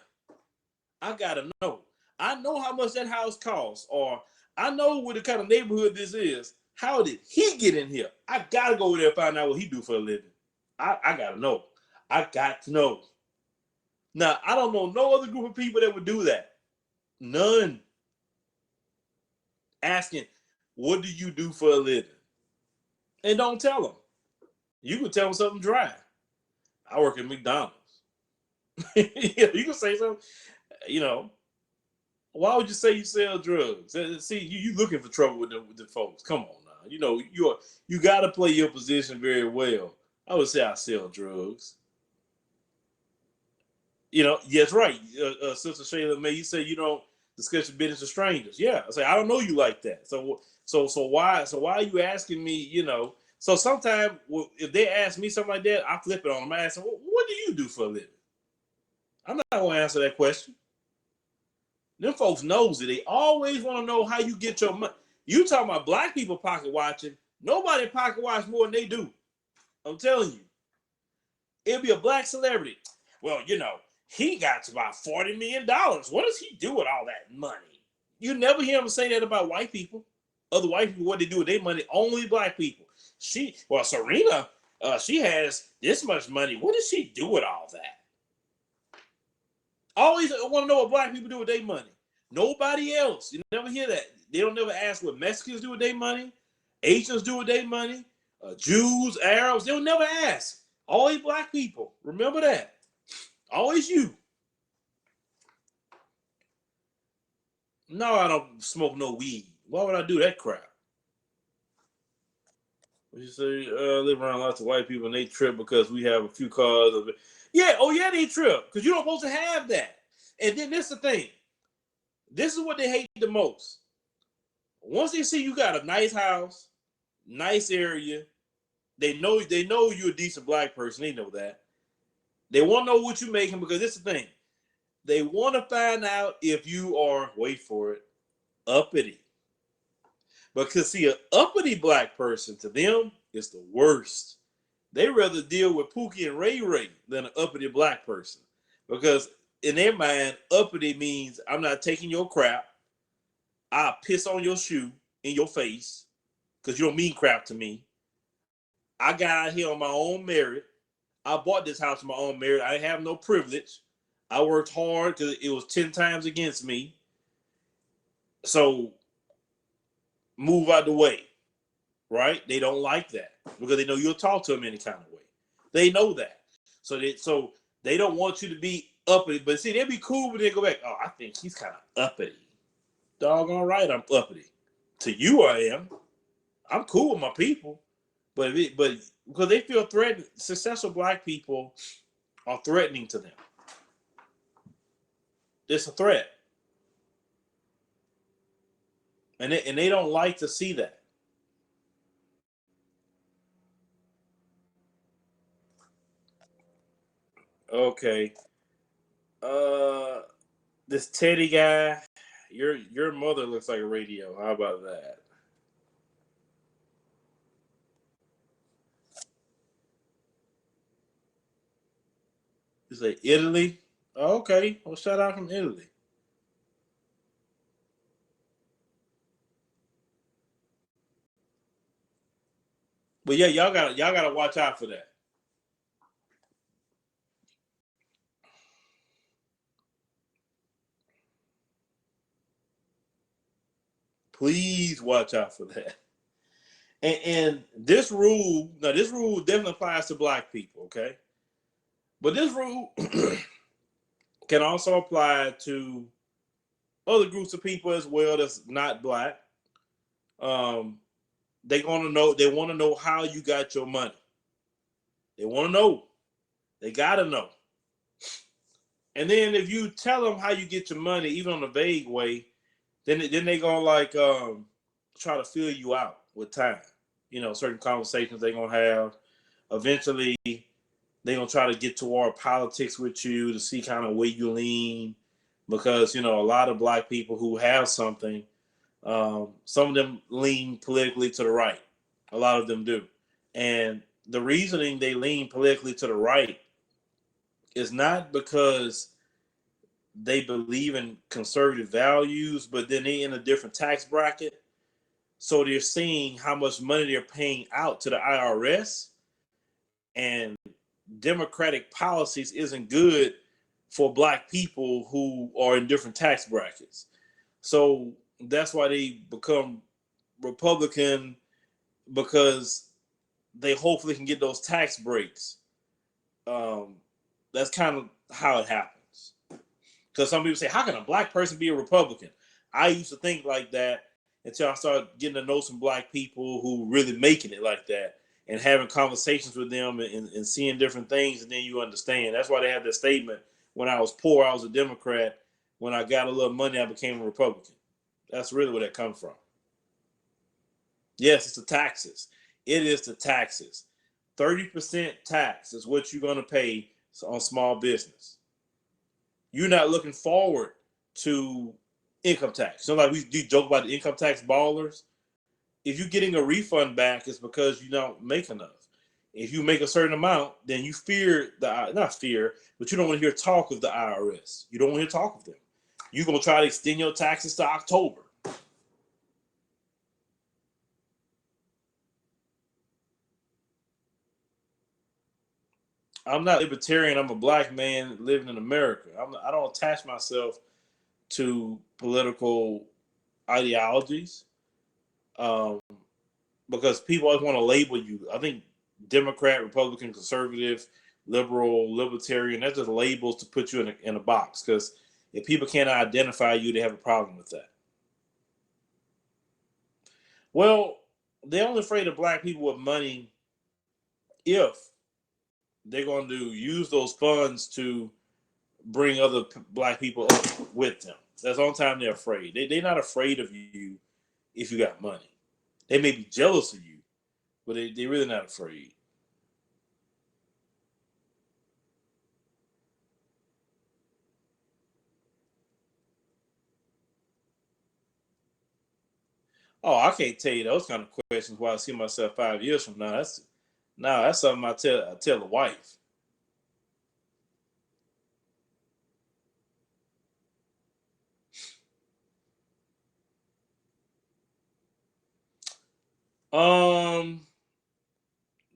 I gotta know. I know how much that house costs, or I know what the kind of neighborhood this is. How did he get in here? I gotta go over there and find out what he do for a living. I gotta know. I got to know. Now, I don't know no other group of people that would do that. None. Asking, what do you do for a living? And don't tell them. You can tell them something dry. I work at McDonald's. You can say something, you know. Why would you say you sell drugs? See, you looking for trouble with the folks. Come on now. You know, you got to play your position very well. I would say I sell drugs. You know, yes, right. Sister Shayla May, you say you don't discuss your business with strangers. Yeah, I say I don't know you like that. So why are you asking me? You know, so sometimes if they ask me something like that, I flip it on them. I ask them, well, what do you do for a living? I'm not going to answer that question. Them folks nosy. They always want to know how you get your money. You talking about black people pocket watching? Nobody pocket watch more than they do. I'm telling you. It'll be a black celebrity. Well, you know, he got about $40 million. What does he do with all that money? You never hear him say that about white people. Other white people, what they do with their money, only black people. Serena, she has this much money. What does she do with all that? Always want to know what black people do with their money. Nobody else. You never hear that. They don't never ask what Mexicans do with their money, Asians do with their money, Jews, Arabs. They'll never ask. Always black people. Remember that. Always you. No, I don't smoke no weed. Why would I do that crap? You say, live around lots of white people and they trip because we have a few cars. Yeah, oh yeah, they trip. Because you're not supposed to have that. And then this is the thing. This is what they hate the most. Once they see you got a nice house, nice area, they know you're a decent black person. They know that. They want to know what you're making because this is the thing. They want to find out if you are, wait for it, uppity. Because see, an uppity black person to them is the worst. They rather deal with Pookie and Ray Ray than an uppity black person. Because in their mind, uppity means I'm not taking your crap. I'll piss on your shoe in your face because you don't mean crap to me. I got out here on my own merit. I bought this house on my own merit. I have no privilege. I worked hard because it was 10 times against me. So move out the way, right? They don't like that because they know you'll talk to them any kind of way. They know that. So they don't want you to be uppity. But see, they'd be cool when they go back. Oh, I think he's kind of uppity. Doggone right, I'm uppity. To you, I am. I'm cool with my people. But because they feel threatened, successful black people are threatening to them. It's a threat. And they don't like to see that. Okay. This Teddy guy, your mother looks like a radio. How about that? You say Italy? Oh, okay. Well, shout out from Italy. But yeah, y'all gotta watch out for that. Please watch out for that. And this rule, now this rule definitely applies to black people, okay? But this rule can also apply to other groups of people as well that's not black. Um, they want to know how you got your money. They want to know. They gotta know. And then if you tell them how you get your money, even on a vague way, then they gonna try to fill you out with time. You know, certain conversations they gonna have. Eventually, they gonna try to get toward politics with you to see kind of where you lean, because a lot of black people who have something, some of them lean politically to the right. A lot of them do, and the reasoning they lean politically to the right is not because they believe in conservative values, but then they in a different tax bracket. So they're seeing how much money they're paying out to the IRS, and Democratic policies isn't good for black people who are in different tax brackets. So that's why they become Republican, because they hopefully can get those tax breaks. That's kind of how it happens. Because some people say, how can a black person be a Republican? I used to think like that until I started getting to know some black people who really making it like that, and having conversations with them, and seeing different things, and then you understand. That's why they have that statement, when I was poor, I was a Democrat. When I got a little money, I became a Republican. That's really where that comes from. Yes, it's the taxes. It is the taxes. 30% tax is what you're going to pay on small business. You're not looking forward to income tax. So like we do joke about the income tax ballers. If you're getting a refund back, it's because you don't make enough. If you make a certain amount, then you fear not fear, but you don't want to hear talk of the IRS. You don't want to hear talk of them. You're going to try to extend your taxes to October. I'm not libertarian. I'm a black man living in America. I don't attach myself to political ideologies, um, because people always want to label you. I think Democrat, Republican, conservative, liberal, libertarian, that's just labels to put you in a box. Because if people can't identify you, they have a problem with that. Well, they're only afraid of black people with money if they're going to use those funds to bring other black people up with them. That's the only time they're afraid. They're not afraid of you if you got money. They may be jealous of you, but they're really not afraid. Oh, I can't tell you those kind of questions where I see myself 5 years from now. That's something I tell the wife. Um,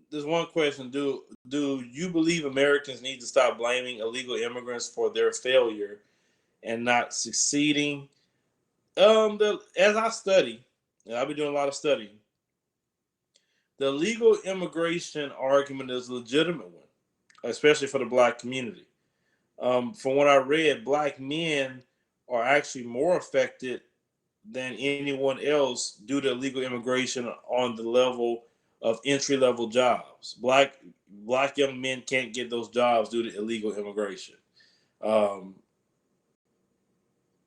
there's one question: Do you believe Americans need to stop blaming illegal immigrants for their failure and not succeeding? As I study, and I've been doing a lot of studying, the legal immigration argument is a legitimate one, especially for the black community. From what I read, black men are actually more affected than anyone else due to illegal immigration on the level of entry level jobs. Black young men can't get those jobs due to illegal immigration. Um,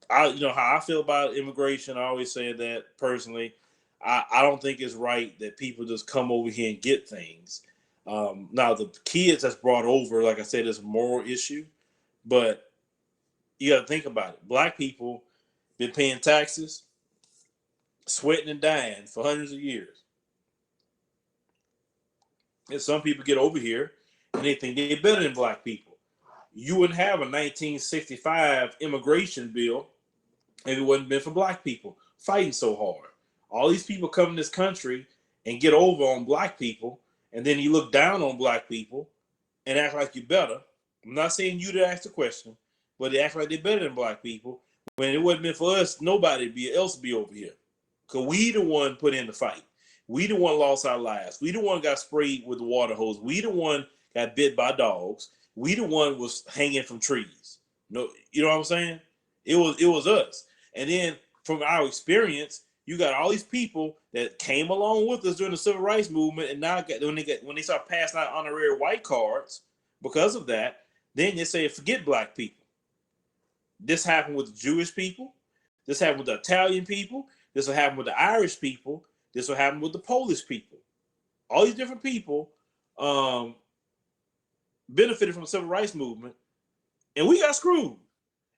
how I feel about immigration. I always say that personally. I don't think it's right that people just come over here and get things. Now the kids that's brought over, like I said, is a moral issue, but you got to think about it. Black people been paying taxes, sweating and dying for hundreds of years. And some people get over here and they think they're better than black people. You wouldn't have a 1965 immigration bill if it wasn't been for black people fighting so hard. All these people come in this country and get over on black people, and then you look down on black people and act like you're better. I'm not saying you to ask the question, but they act like they're better than black people. When it wasn't meant for us, nobody else be over here. Cause we the one put in the fight. We the one lost our lives. We the one got sprayed with the water hose. We the one got bit by dogs. We the one was hanging from trees. No, you know what I'm saying? It was us. And then from our experience, you got all these people that came along with us during the civil rights movement, and now when they start passing out honorary white cards because of that, then they say forget black people. This happened with the Jewish people. This happened with the Italian people. This will happen with the Irish people. This will happen with the Polish people. All these different people um, benefited from the civil rights movement, and we got screwed.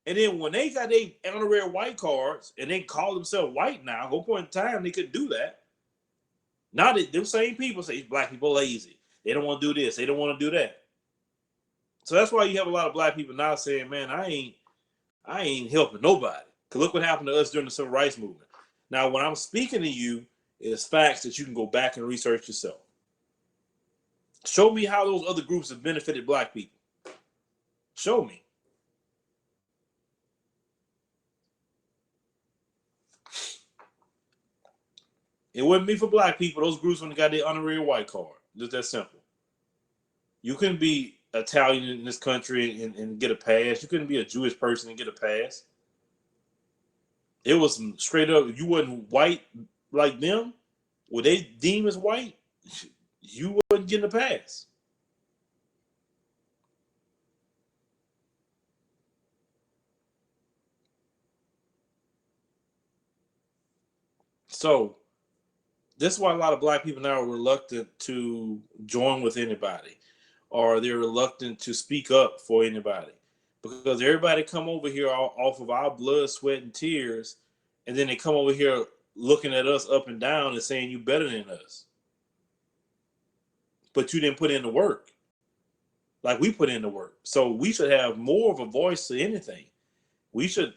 And then when they got their honorary white cards and they call themselves white now, at one point in time they couldn't do that. Now that them same people say black people lazy. They don't want to do this. They don't want to do that. So that's why you have a lot of black people now saying, man, I ain't helping nobody. Because look what happened to us during the civil rights movement. Now, when I'm speaking to you, it's facts that you can go back and research yourself. Show me how those other groups have benefited black people. Show me. It wouldn't be for black people. Those groups wouldn't have got their honorary white card. Just that simple. You couldn't be Italian in this country and get a pass. You couldn't be a Jewish person and get a pass. It was straight up, if you wasn't white like them, what they deem as white, you wasn't getting a pass. So this is why a lot of black people now are reluctant to join with anybody, or they're reluctant to speak up for anybody, because everybody come over here off of our blood, sweat, and tears, and then they come over here looking at us up and down and saying you better than us, but you didn't put in the work like we put in the work. So we should have more of a voice to anything. We should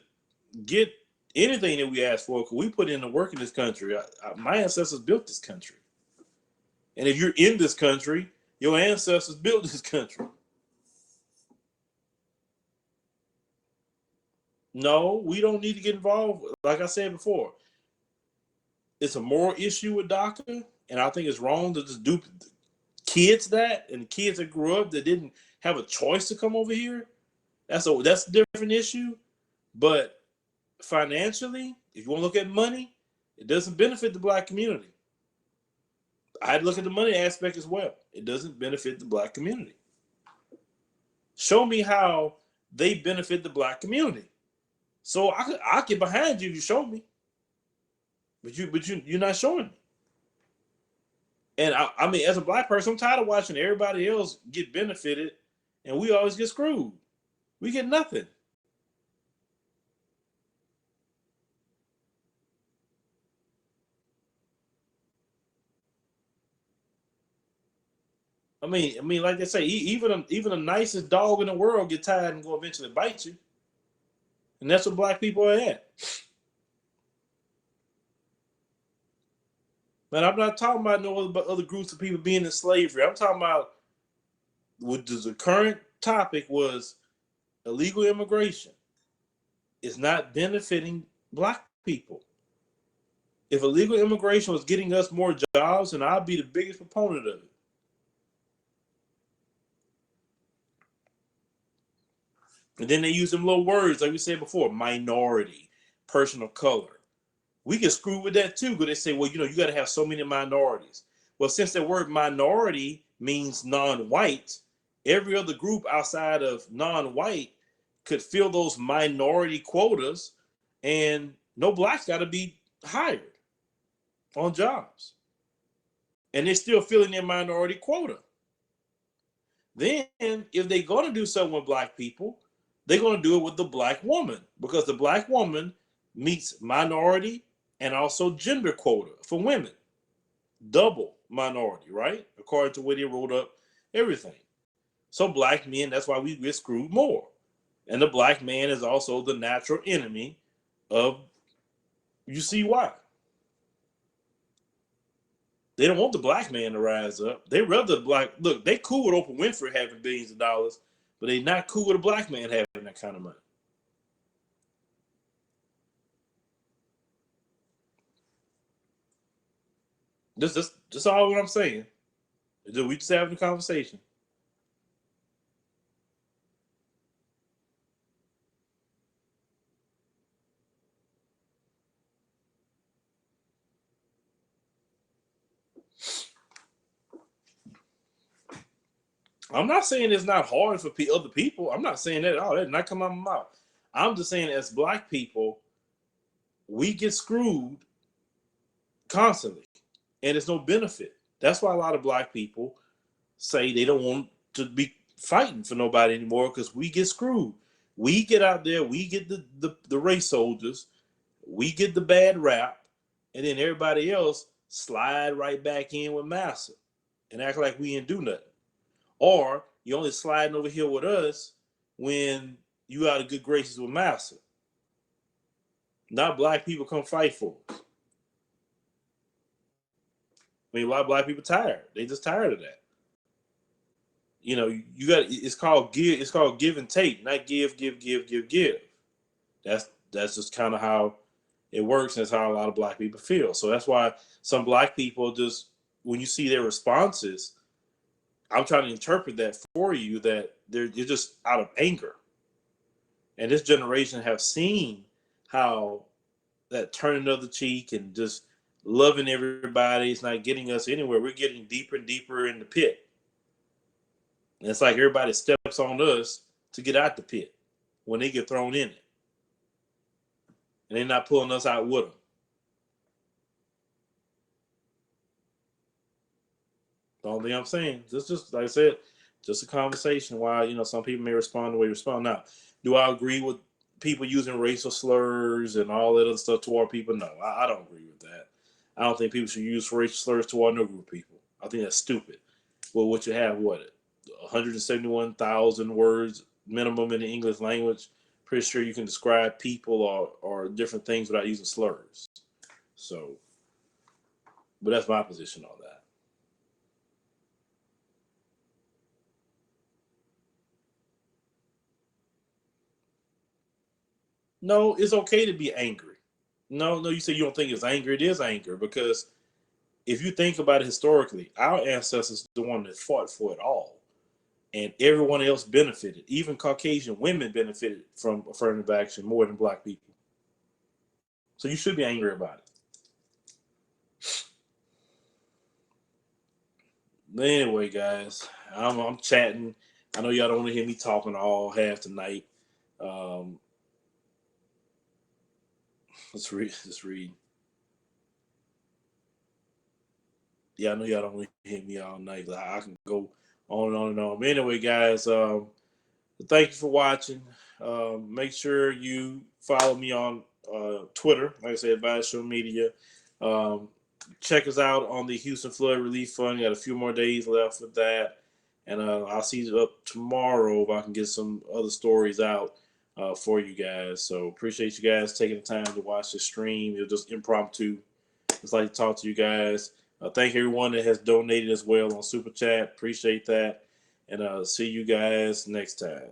get anything that we ask for, because we put in the work in this country. My ancestors built this country. And if you're in this country, your ancestors built this country. No, we don't need to get involved. Like I said before, it's a moral issue with DACA, and I think it's wrong to just do kids that, and kids that grew up that didn't have a choice to come over here. That's a different issue. But financially, if you want to look at money, it doesn't benefit the black community. I'd look at the money aspect as well. It doesn't benefit the black community. Show me how they benefit the black community. So I get behind you if you show me. But you're not showing me. And I mean, as a black person, I'm tired of watching everybody else get benefited and we always get screwed. We get nothing. I mean, like they say, even the nicest dog in the world get tired and go eventually bite you, and that's what black people are at. Man, I'm not talking about no other groups of people being in slavery. I'm talking about what the current topic was: illegal immigration is not benefiting black people. If illegal immigration was getting us more jobs, then I'd be the biggest proponent of it. And then they use them little words, like we said before, minority, person of color. We get screwed with that too, because they say, well, you got to have so many minorities. Well, since the word minority means non-white, every other group outside of non-white could fill those minority quotas, and no blacks got to be hired on jobs. And they're still filling their minority quota. Then, if they're going to do something with black people, they're going to do it with the black woman, because the black woman meets minority and also gender quota for women. Double minority, right? According to where they wrote up everything. So black men, that's why we get screwed more. And the black man is also the natural enemy of, you see why. They don't want the black man to rise up. They rather look, they cool with Oprah Winfrey having billions of dollars, but they not cool with a black man having that kind of money. Just all what I'm saying. We just having a conversation. I'm not saying it's not hard for other people. I'm not saying that at all. That did not come out of my mouth. I'm just saying, as black people, we get screwed constantly, and it's no benefit. That's why a lot of black people say they don't want to be fighting for nobody anymore, because we get screwed. We get out there, we get the race soldiers, we get the bad rap, and then everybody else slide right back in with massa and act like we didn't do nothing. Or You only sliding over here with us when you out of good graces with Massa. Not black people come fight for us. I mean, a lot of black people tired. They just tired of that. You know, you got it's called give. It's called give and take, not give. That's just kind of how it works. And that's how a lot of black people feel. So that's why some black people just, when you see their responses, I'm trying to interpret that for you, that you're just out of anger. And this generation have seen how that turning of the cheek and just loving everybody is not getting us anywhere. We're getting deeper and deeper in the pit. And it's like everybody steps on us to get out the pit when they get thrown in it. And they're not pulling us out with them. The only thing I'm saying, just like I said, just a conversation. Why, you know, some people may respond the way they respond. Now, do I agree with people using racial slurs and all that other stuff toward people? No, I don't agree with that. I don't think people should use racial slurs toward no group of people. I think that's stupid. Well, what you have, 171,000 words minimum in the English language. Pretty sure you can describe people or different things without using slurs. So, but that's my position on that. No, it's okay to be angry. No, you say you don't think it's anger. It is anger, because if you think about it historically, our ancestors the one that fought for it all, and everyone else benefited. Even Caucasian women benefited from affirmative action more than black people. So you should be angry about it. But anyway, guys, I'm chatting. I know y'all don't want to hear me talking all half tonight. Um, let's read. Yeah, I know y'all don't want to hear me all night. I can go on and on and on. But anyway, guys, thank you for watching. Make sure you follow me on Twitter, like I said, Advice Show Media. Check us out on the Houston Flood Relief Fund. Got a few more days left with that. And I'll see you up tomorrow if I can get some other stories out for you guys. So appreciate you guys taking the time to watch the stream. It was just impromptu. Just like to talk to you guys. Thank everyone that has donated as well on Super Chat. Appreciate that. And see you guys next time.